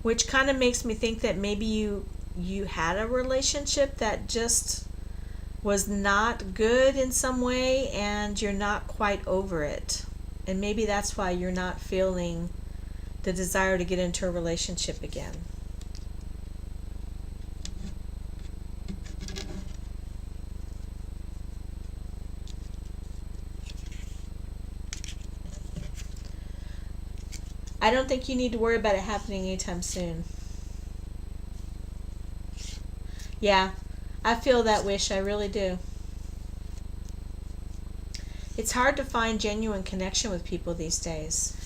Which kind of makes me think that maybe you had a relationship that just was not good in some way and you're not quite over it. And maybe that's why you're not feeling the desire to get into a relationship again. I don't think you need to worry about it happening anytime soon. Yeah, I feel that wish, I really do. It's hard to find genuine connection with people these days.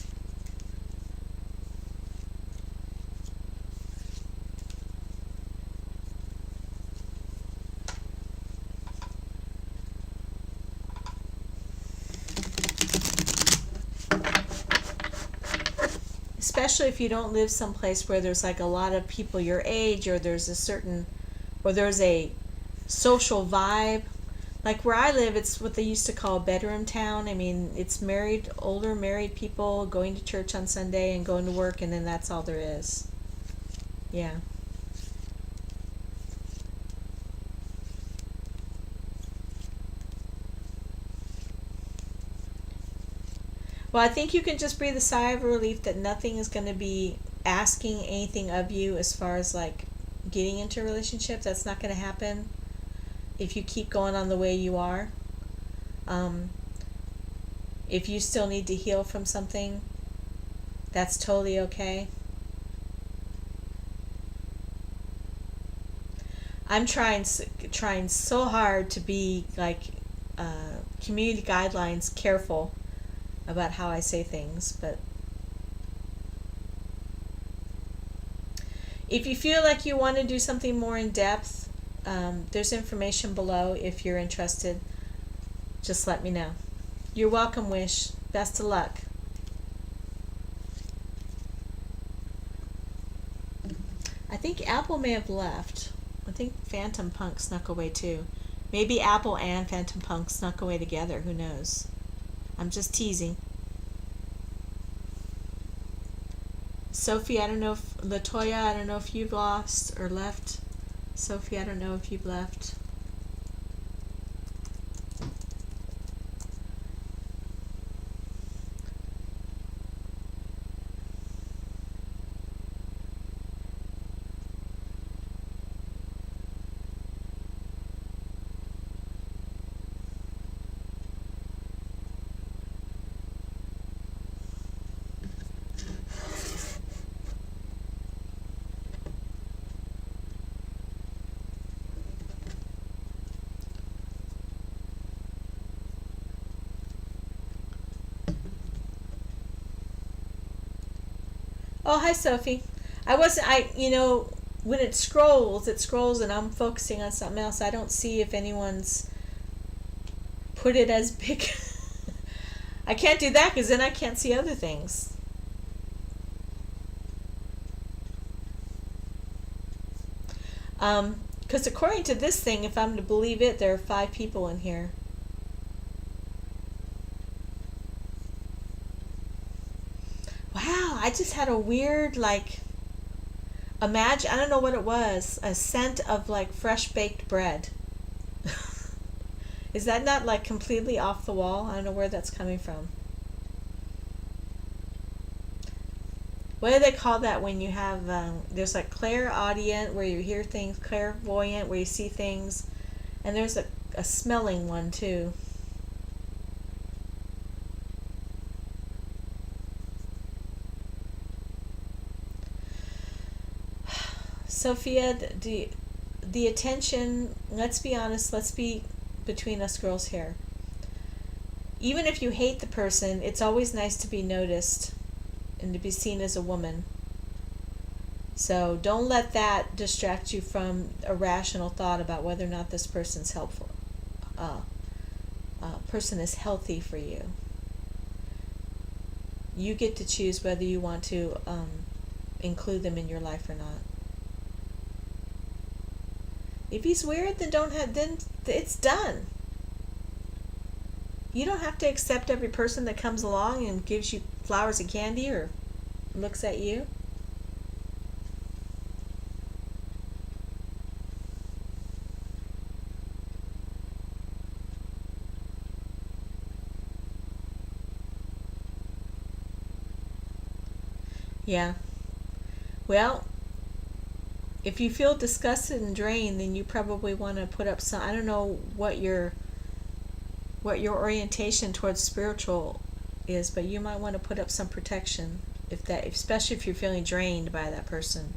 Especially if you don't live someplace where there's like a lot of people your age, or there's a social vibe. Like where I live, it's what they used to call bedroom town. I mean, it's older married people going to church on Sunday and going to work, and then that's all there is. Yeah. Well, I think you can just breathe a sigh of relief that nothing is going to be asking anything of you as far as like getting into a relationship. That's not going to happen if you keep going on the way you are. If you still need to heal from something, that's totally okay. I'm trying so hard to be like community guidelines careful about how I say things, but if you feel like you want to do something more in depth, there's information below if you're interested. Just let me know. You're welcome, Wish. Best of luck. I think Apple may have left. I think Phantom Punk snuck away too. Maybe Apple and Phantom Punk snuck away together. Who knows? I'm just teasing. Sophie, I don't know if Latoya, I don't know if you've lost or left. Sophie, I don't know if you've left. Oh, hi, Sophie. When it scrolls and I'm focusing on something else. I don't see if anyone's put it as big. I can't do that because then I can't see other things. Because according to this thing, if I'm to believe it, there are 5 people in here. Wow, I just had a weird, like, I don't know what it was, a scent of like fresh baked bread. Is that not like completely off the wall? I don't know where that's coming from. What do they call that when you have, there's like clairaudient where you hear things, clairvoyant where you see things, and there's a smelling one too. Sophia, the attention, let's be honest, let's be between us girls here. Even if you hate the person, it's always nice to be noticed and to be seen as a woman. So don't let that distract you from a rational thought about whether or not this person's helpful. Person is healthy for you. You get to choose whether you want to include them in your life or not. If he's weird, then it's done. You don't have to accept every person that comes along and gives you flowers and candy or looks at you. Yeah. Well, if you feel disgusted and drained, then you probably want to put up some, I don't know what your orientation towards spiritual is, but you might want to put up some protection especially if you're feeling drained by that person.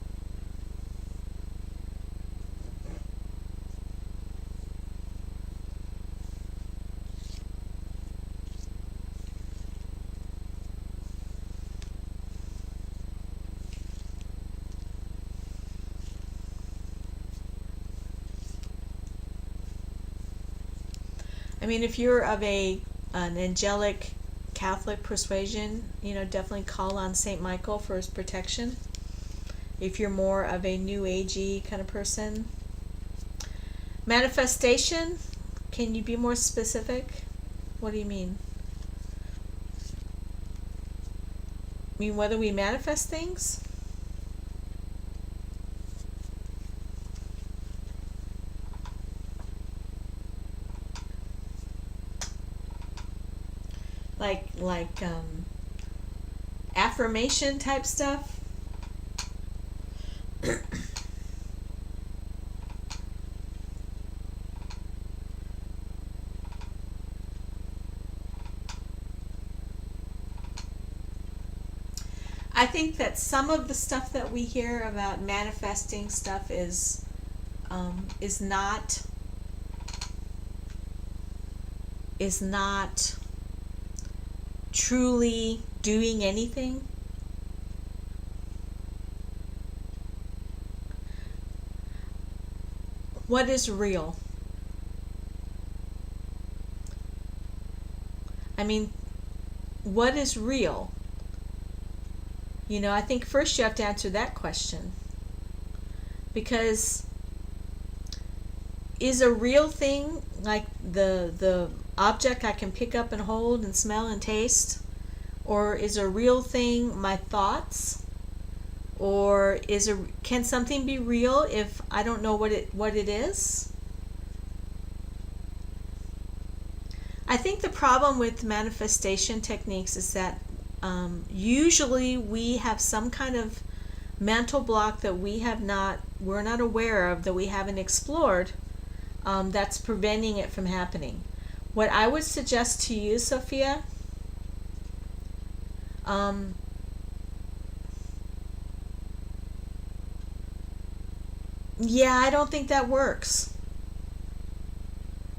I mean, if you're of an angelic Catholic persuasion, definitely call on Saint Michael for his protection. If you're more of a New Agey kind of person. Manifestation, can you be more specific? What do you mean? I mean, whether we manifest things? Like affirmation type stuff. I think that some of the stuff that we hear about manifesting stuff is not truly doing anything. What is real? I mean, what is real? I think first you have to answer that question. Because is a real thing like the object I can pick up and hold and smell and taste? Or is a real thing my thoughts? Or can something be real if I don't know what it is? I think the problem with manifestation techniques is that usually we have some kind of mental block that we're not aware of, that we haven't explored, that's preventing it from happening. What I would suggest to you, Sophia, yeah, I don't think that works.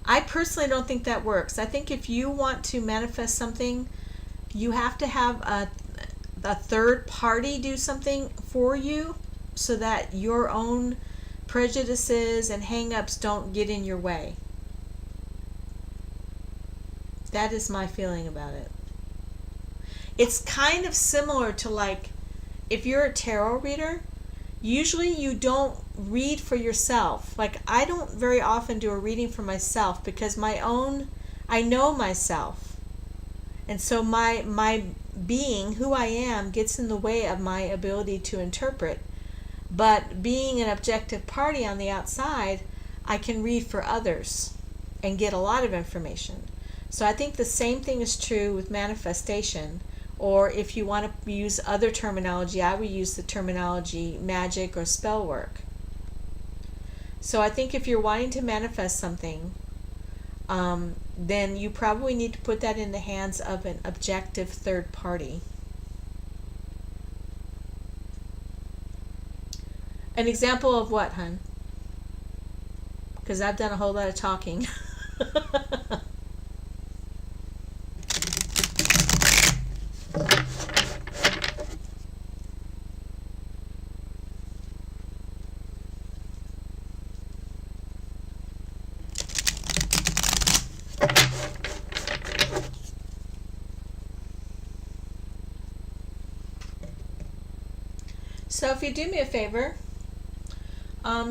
I personally don't think that works. I think if you want to manifest something, you have to have a third party do something for you so that your own prejudices and hang-ups don't get in your way. That is my feeling about it. It's kind of similar to like if you're a tarot reader, usually you don't read for yourself. Like I don't very often do a reading for myself because I know myself. And so my being, who I am, gets in the way of my ability to interpret. But being an objective party on the outside, I can read for others and get a lot of information. So I think the same thing is true with manifestation. Or if you want to use other terminology, I would use the terminology magic or spell work. So I think if you're wanting to manifest something, then you probably need to put that in the hands of an objective third party. An example of what, hun? Because I've done a whole lot of talking. So if you do me a favor,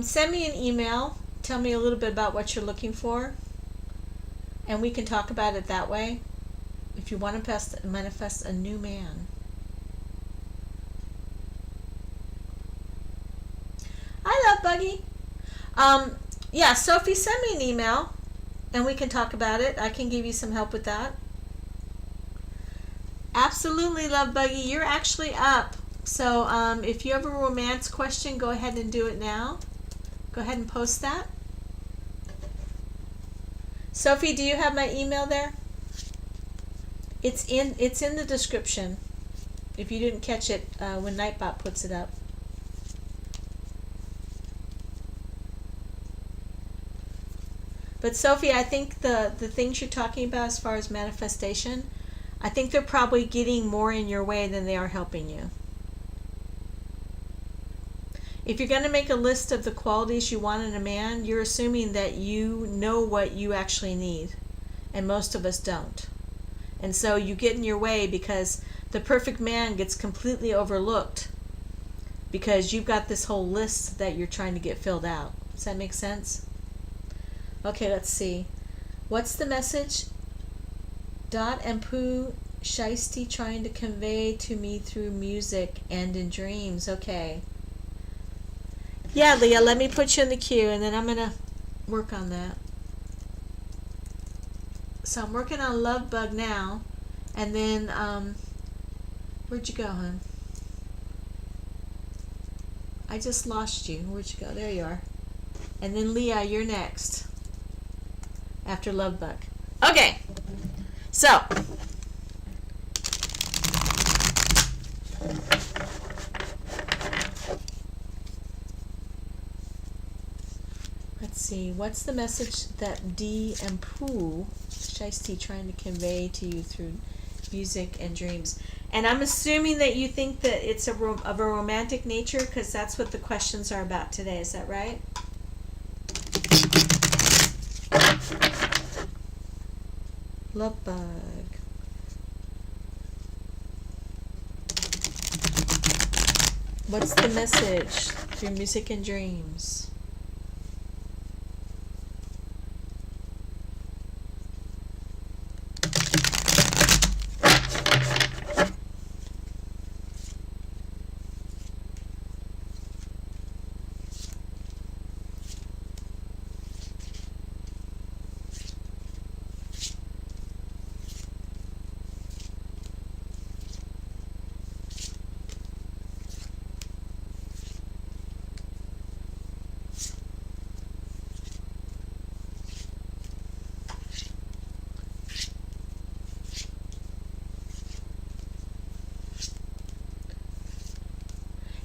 send me an email. Tell me a little bit about what you're looking for, and we can talk about it that way. If you want to manifest a new man. I love Buggy. Yeah, so if you send me an email and we can talk about it, I can give you some help with that. Absolutely, love Buggy. You're actually up. So if you have a romance question, go ahead and do it now. Go ahead and post that. Sophie, do you have my email there? It's in the description. If you didn't catch it when Nightbot puts it up. But Sophie, I think the things you're talking about as far as manifestation, I think they're probably getting more in your way than they are helping you. If you're going to make a list of the qualities you want in a man, you're assuming that you know what you actually need. And most of us don't. And so you get in your way because the perfect man gets completely overlooked because you've got this whole list that you're trying to get filled out. Does that make sense? Okay, let's see. What's the message Dot and Pooh Shiesty trying to convey to me through music and in dreams? Okay. Yeah, Leah, let me put you in the queue and then I'm going to work on that. So I'm working on Love Bug now. And then, where'd you go, hon? I just lost you. Where'd you go? There you are. And then Leah, you're next. After Love Bug. Okay. So. Let's see. What's the message that Dee and Pooh Shiesty trying to convey to you through music and dreams? And I'm assuming that you think that it's of a romantic nature because that's what the questions are about today. Is that right? Love Bug. What's the message through music and dreams?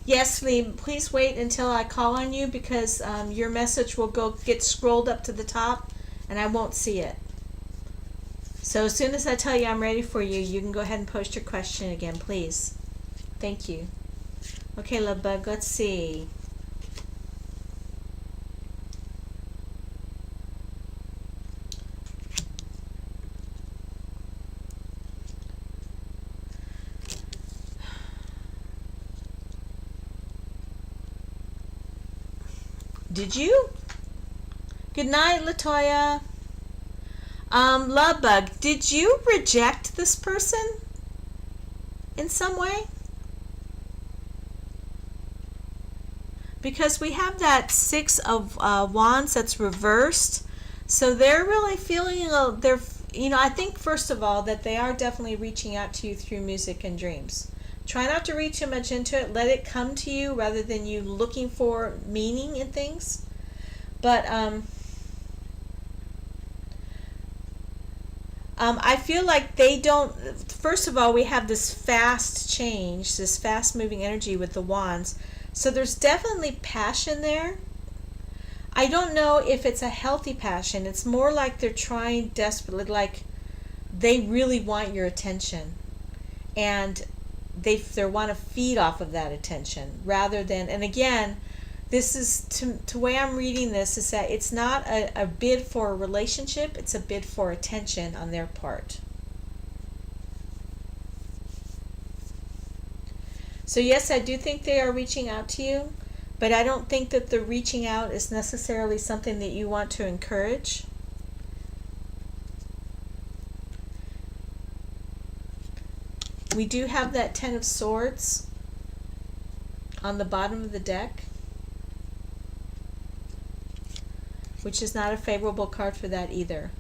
Yes, Lee, please wait until I call on you because your message will get scrolled up to the top and I won't see it. So as soon as I tell you I'm ready for you, you can go ahead and post your question again, please. Thank you. Okay, Love Bug, let's see. Did you? Good night, Latoya. Love Bug, did you reject this person in some way? Because we have that Six of Wands that's reversed. So they're really feeling, I think first of all that they are definitely reaching out to you through music and dreams. Try not to read too much into it. Let it come to you rather than you looking for meaning in things. But I feel like they don't. First of all, we have this fast change, this fast moving energy with the wands. So there's definitely passion there. I don't know if it's a healthy passion. It's more like they're trying desperately, like they really want your attention. And they want to feed off of that attention rather than, and again, this is to way I'm reading this is that it's not a bid for a relationship, it's a bid for attention on their part. So yes, I do think they are reaching out to you, but I don't think that the reaching out is necessarily something that you want to encourage. We do have that Ten of Swords on the bottom of the deck, which is not a favorable card for that either.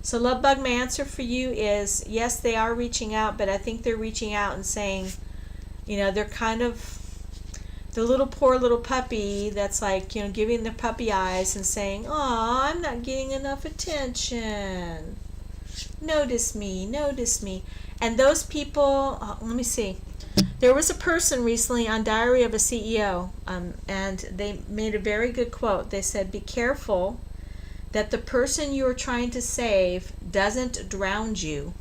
So Love Bug, my answer for you is yes, they are reaching out, but I think they're reaching out and saying, you know, they're kind of the little poor little puppy that's like, you know, giving the puppy eyes and saying, "Oh, I'm not getting enough attention. Notice me, notice me." And those people, let me see. There was a person recently on Diary of a CEO, and they made a very good quote. They said, "Be careful that the person you are trying to save doesn't drown you."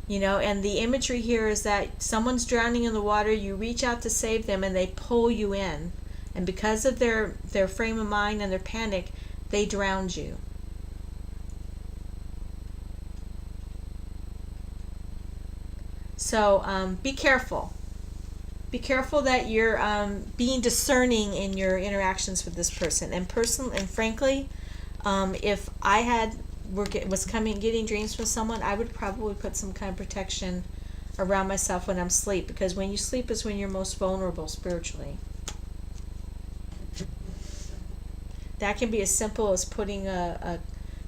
You know, and the imagery here is that someone's drowning in the water, you reach out to save them, and they pull you in. And because of their frame of mind and their panic, they drowned you. So be careful. Be careful that you're being discerning in your interactions with this person. And frankly, if I was getting dreams from someone, I would probably put some kind of protection around myself when I'm asleep, because when you sleep is when you're most vulnerable spiritually. That can be as simple as putting a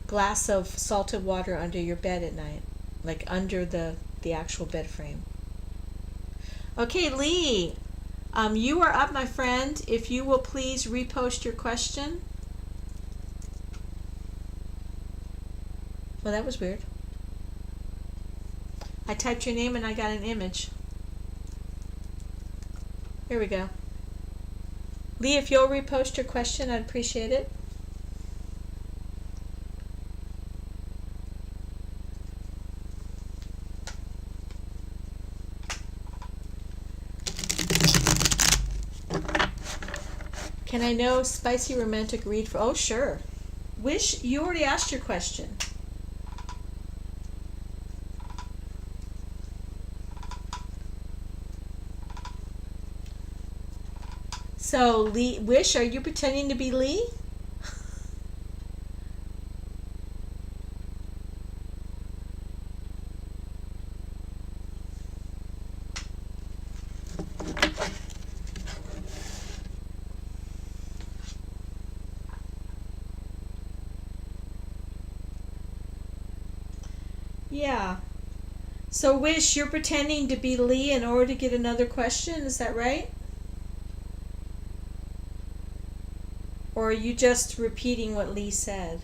glass of salted water under your bed at night, like under the actual bed frame. Okay, Lee, you are up, my friend. If you will please repost your question. Well, that was weird. I typed your name and I got an image. Here we go. Lee, if you'll repost your question, I'd appreciate it. Can I know spicy romantic read for... Oh, sure. Wish, you already asked your question. So, Lee, Wish, are you pretending to be Lee? Yeah. So, Wish, you're pretending to be Lee in order to get another question, is that right? Or are you just repeating what Lee said?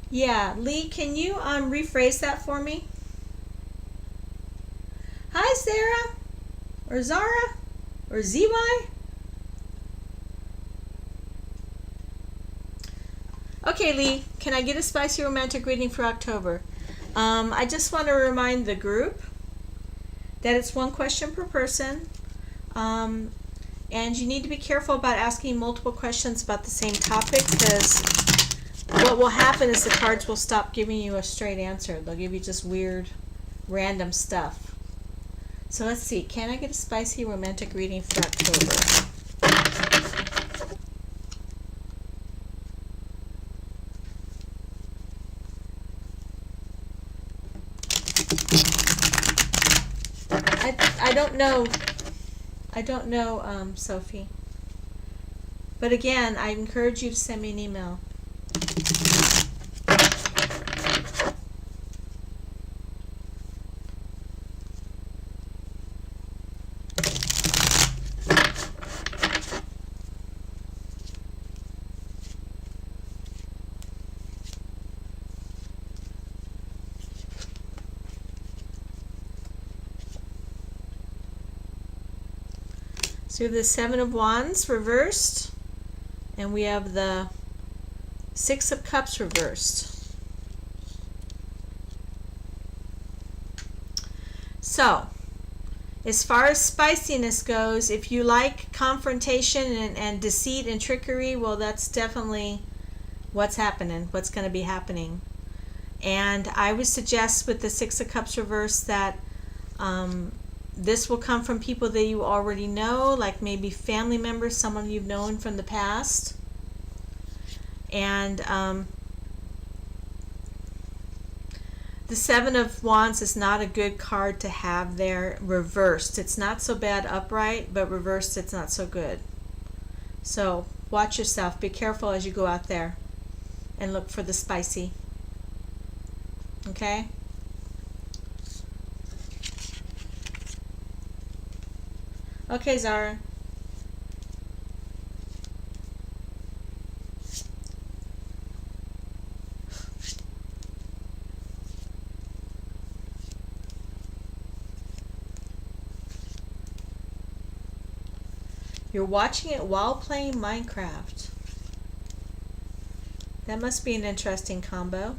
Yeah, Lee, can you rephrase that for me? Hi, Sarah, or Zara, or ZY? Okay, Lee, can I get a spicy romantic reading for October? I just want to remind the group that it's one question per person, and you need to be careful about asking multiple questions about the same topic, because what will happen is the cards will stop giving you a straight answer. They'll give you just weird, random stuff. So let's see. Can I get a spicy romantic reading for October? I don't know, Sophie. But again, I encourage you to send me an email. So we have the Seven of Wands reversed, and we have the Six of Cups reversed. So, as far as spiciness goes, if you like confrontation and deceit and trickery, well, that's definitely what's happening, what's going to be happening. And I would suggest with the Six of Cups reverse that this will come from people that you already know, like maybe family members, someone you've known from the past. And the Seven of Wands is not a good card to have there reversed. It's not so bad upright, but reversed it's not so good. So watch yourself. Be careful as you go out there and look for the spicy. Okay? Okay, Zara. You're watching it while playing Minecraft. That must be an interesting combo.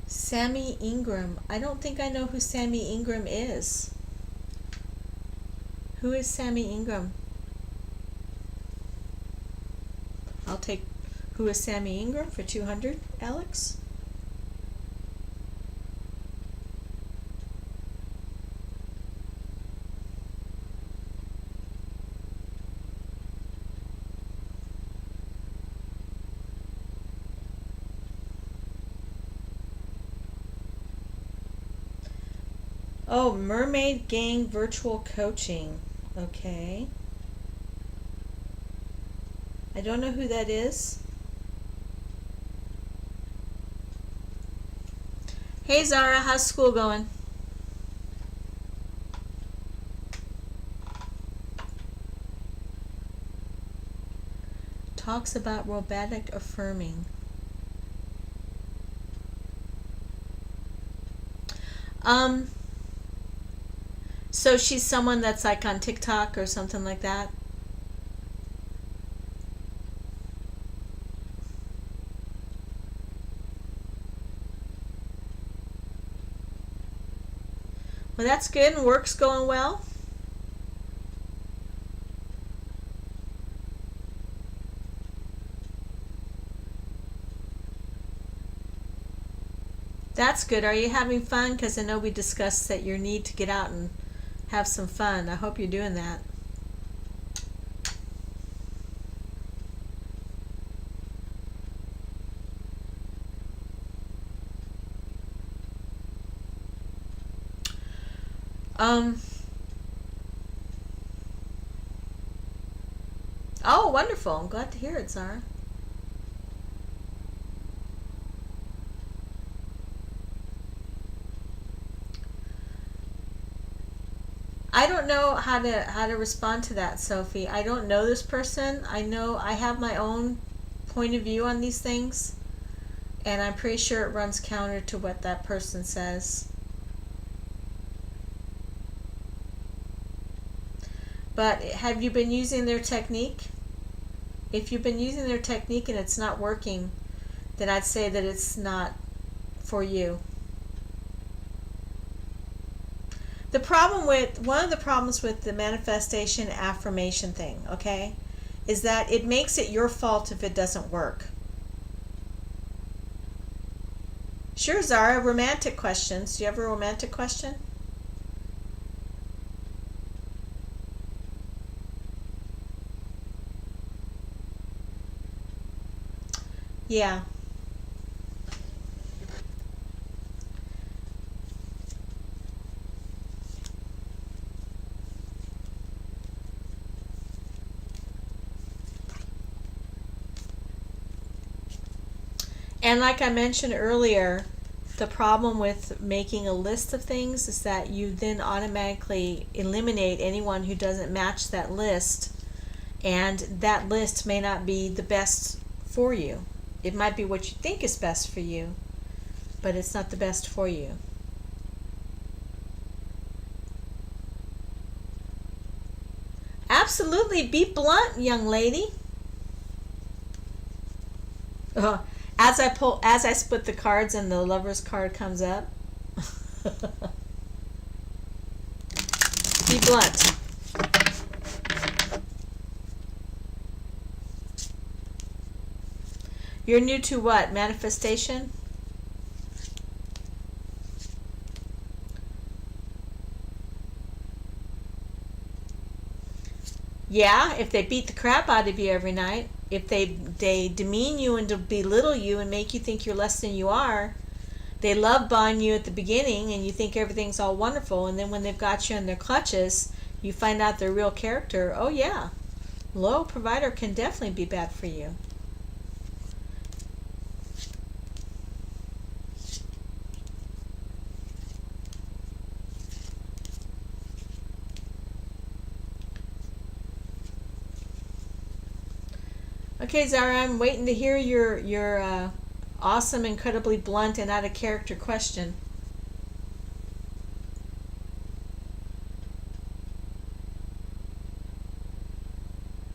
Sammy Ingram. I don't think I know who Sammy Ingram is. Who is Sammy Ingram? I'll take who is Sammy Ingram for 200, Alex. Oh, Mermaid Gang Virtual Coaching. Okay. I don't know who that is. Hey Zara, how's school going? Talks about robotic affirming. So she's someone that's like on TikTok or something like that? Well, that's good, and work's going well. That's good. Are you having fun? Because I know we discussed that your need to get out and have some fun. I hope you're doing that. Oh, wonderful. I'm glad to hear it, Zara. I don't know how to respond to that, Sophie. I don't know this person. I know I have my own point of view on these things, and I'm pretty sure it runs counter to what that person says. But have you been using their technique? If you've been using their technique and it's not working, then I'd say that it's not for you. One of the problems with the manifestation affirmation thing, okay, is that it makes it your fault if it doesn't work. Sure, Zara, romantic questions. Do you have a romantic question? Yeah. And like I mentioned earlier, the problem with making a list of things is that you then automatically eliminate anyone who doesn't match that list, and that list may not be the best for you. It might be what you think is best for you, but it's not the best for you. Absolutely, be blunt, young lady. As I split the cards and the Lover's card comes up. Be blunt. You're new to what? Manifestation? Yeah, if they beat the crap out of you every night, if they demean you and belittle you and make you think you're less than you are, they love bomb you at the beginning and you think everything's all wonderful, and then when they've got you in their clutches, you find out their real character. Oh yeah, low provider can definitely be bad for you. Okay, Zara, I'm waiting to hear your awesome, incredibly blunt, and out of character question.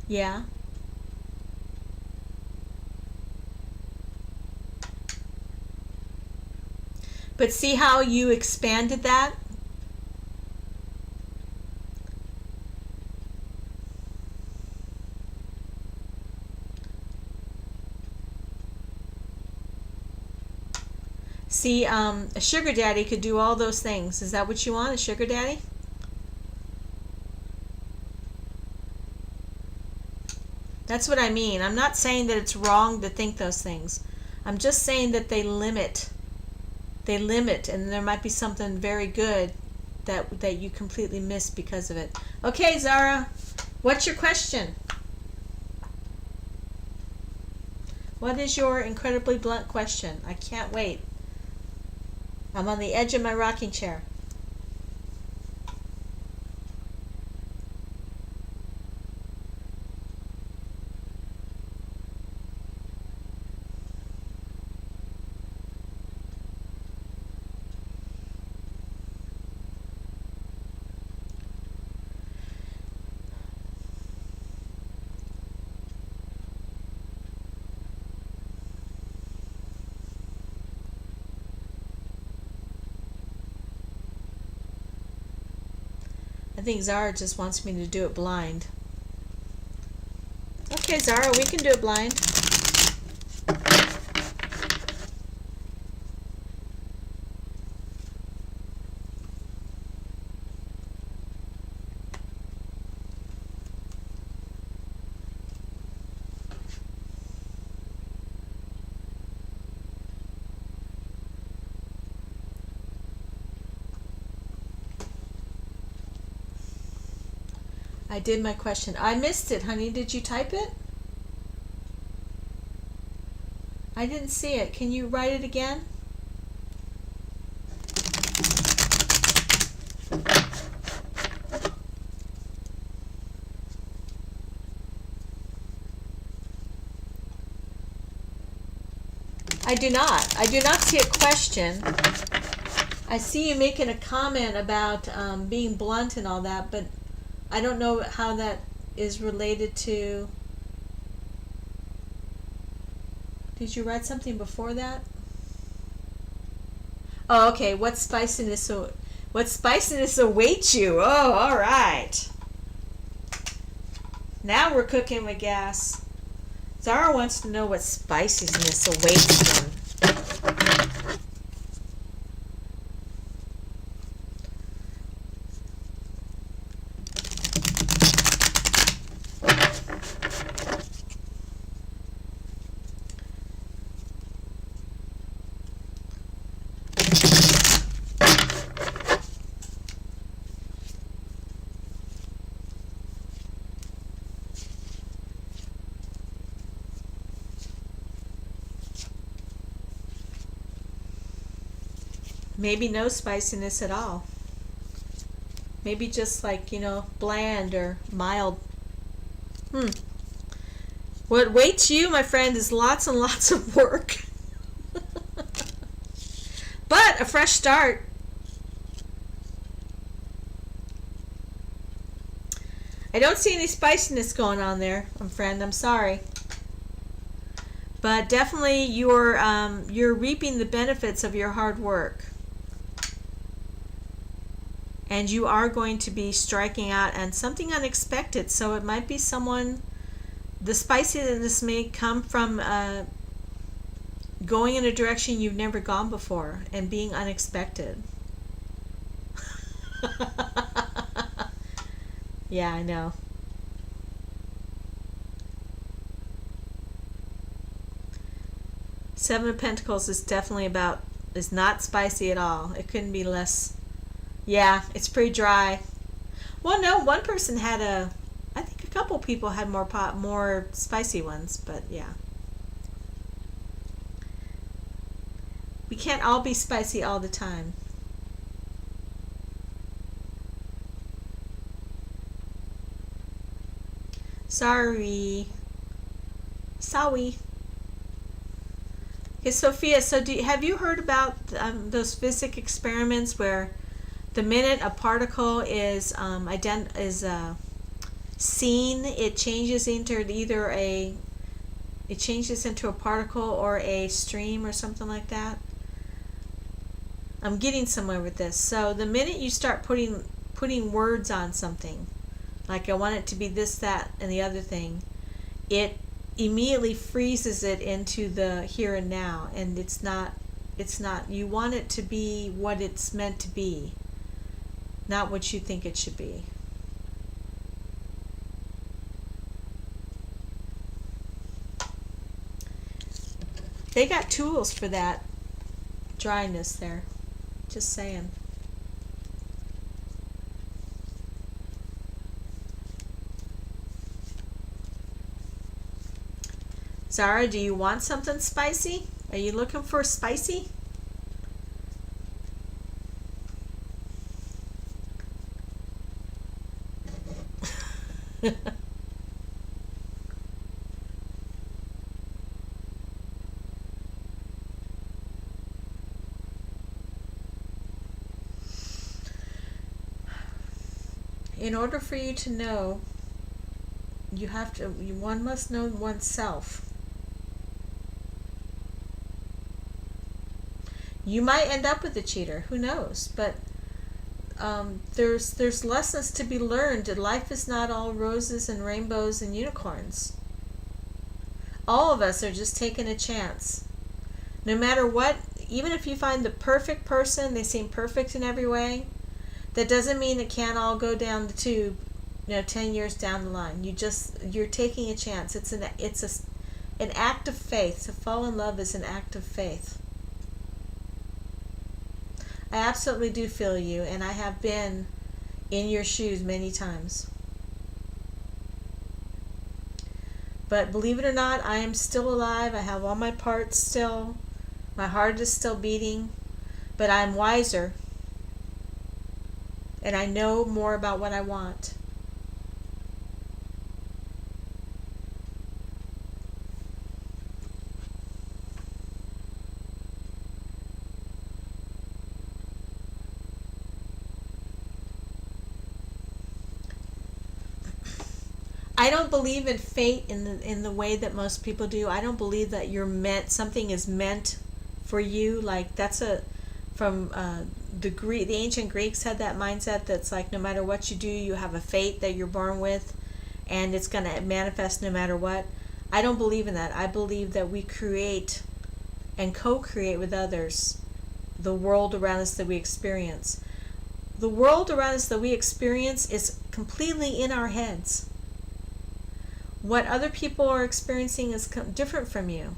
Yeah. But see how you expanded that? See, a sugar daddy could do all those things. Is that what you want, a sugar daddy? That's what I mean. I'm not saying that it's wrong to think those things. I'm just saying that they limit. They limit, and there might be something very good that you completely miss because of it. Okay, Zara, what's your question? What is your incredibly blunt question? I can't wait. I'm on the edge of my rocking chair. I think Zara just wants me to do it blind. Okay, Zara, we can do it blind. I did my question. I missed it, honey. Did you type it? I didn't see it. Can you write it again? I do not. I do not see a question. I see you making a comment about being blunt and all that, but I don't know how that is related to. Did you write something before that? Oh, okay. What spiciness awaits you? Oh, all right. Now we're cooking with gas. Zara wants to know what spiciness awaits them. Maybe no spiciness at all. Maybe just like, bland or mild. What waits you, my friend, is lots and lots of work. But a fresh start. I don't see any spiciness going on there, my friend. I'm sorry. But definitely you're reaping the benefits of your hard work. And you are going to be striking out on something unexpected. So it might be someone, the spiciness may come from going in a direction you've never gone before and being unexpected. Yeah, I know. Seven of Pentacles is not spicy at all. It couldn't be less. Yeah, it's pretty dry. Well, no, one person had I think a couple people had more spicy ones, but yeah. We can't all be spicy all the time. Sorry. Okay, Sophia, so have you heard about those physics experiments where the minute a particle is seen, it changes into a particle or a stream or something like that? I'm getting somewhere with this. So the minute you start putting words on something, like I want it to be this, that, and the other thing, it immediately freezes it into the here and now, and it's not. You want it to be what it's meant to be, not what you think it should be. They got tools for that dryness there. Just saying. Zara, do you want something spicy? Are you looking for spicy? In order for you to know, one must know oneself. You might end up with a cheater, who knows? But there's lessons to be learned. Life is not all roses and rainbows and unicorns. All of us are just taking a chance. No matter what, even if you find the perfect person, they seem perfect in every way, that doesn't mean it can't all go down the tube, 10 years down the line. You're taking a chance. It's an act of faith. To fall in love is an act of faith. I absolutely do feel you, and I have been in your shoes many times. But believe it or not, I am still alive. I have all my parts still. My heart is still beating, but I'm wiser. And I know more about what I want. I don't believe in fate in the way that most people do. I don't believe that something is meant for you. Like that's from the ancient Greeks had that mindset that's like no matter what you do, you have a fate that you're born with, and it's going to manifest no matter what. I don't believe in that. I believe that we create and co-create with others the world around us that we experience. The world around us that we experience is completely in our heads. What other people are experiencing is different from you.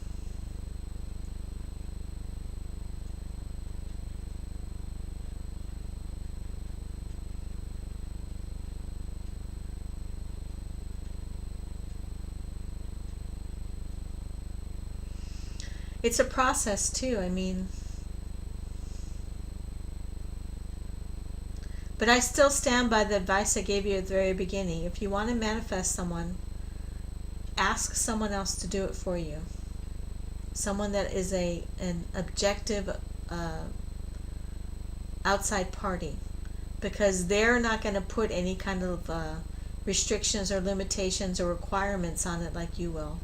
It's a process too, I mean. But I still stand by the advice I gave you at the very beginning. If you want to manifest someone, ask someone else to do it for you. Someone that is an objective outside party. Because they're not going to put any kind of restrictions or limitations or requirements on it like you will.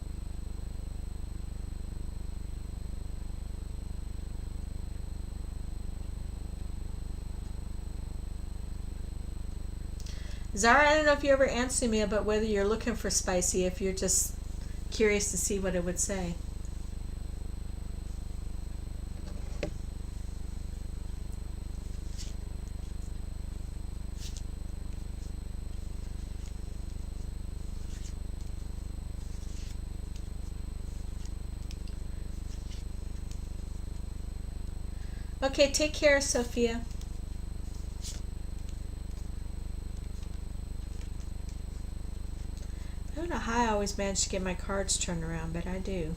Zara, I don't know if you ever answered me about whether you're looking for spicy, if you're just curious to see what it would say. Okay, take care, Sophia. I don't know how I always manage to get my cards turned around, but I do.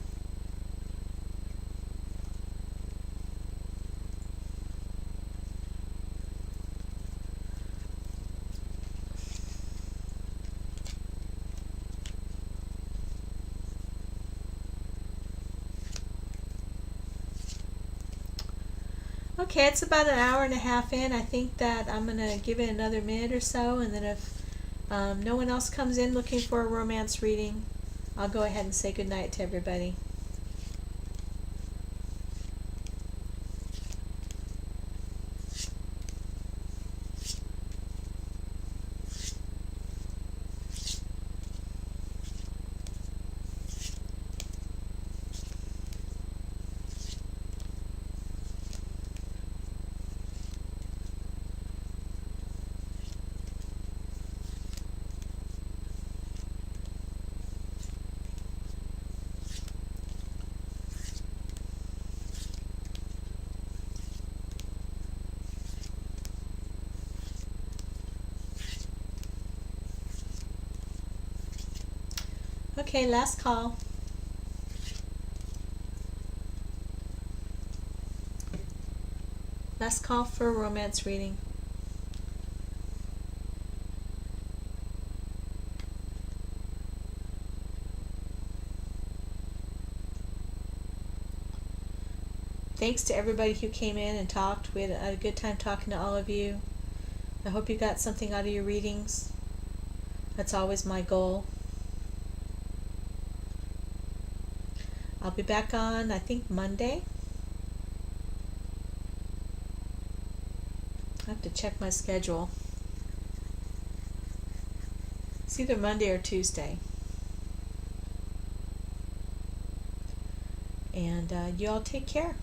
Okay, it's about an hour and a half in. I think that I'm going to give it another minute or so, and then if no one else comes in looking for a romance reading, I'll go ahead and say goodnight to everybody. Okay, last call. Last call for a romance reading. Thanks to everybody who came in and talked. We had a good time talking to all of you. I hope you got something out of your readings. That's always my goal. I'll be back on, I think, Monday. I have to check my schedule. It's either Monday or Tuesday. And you all take care.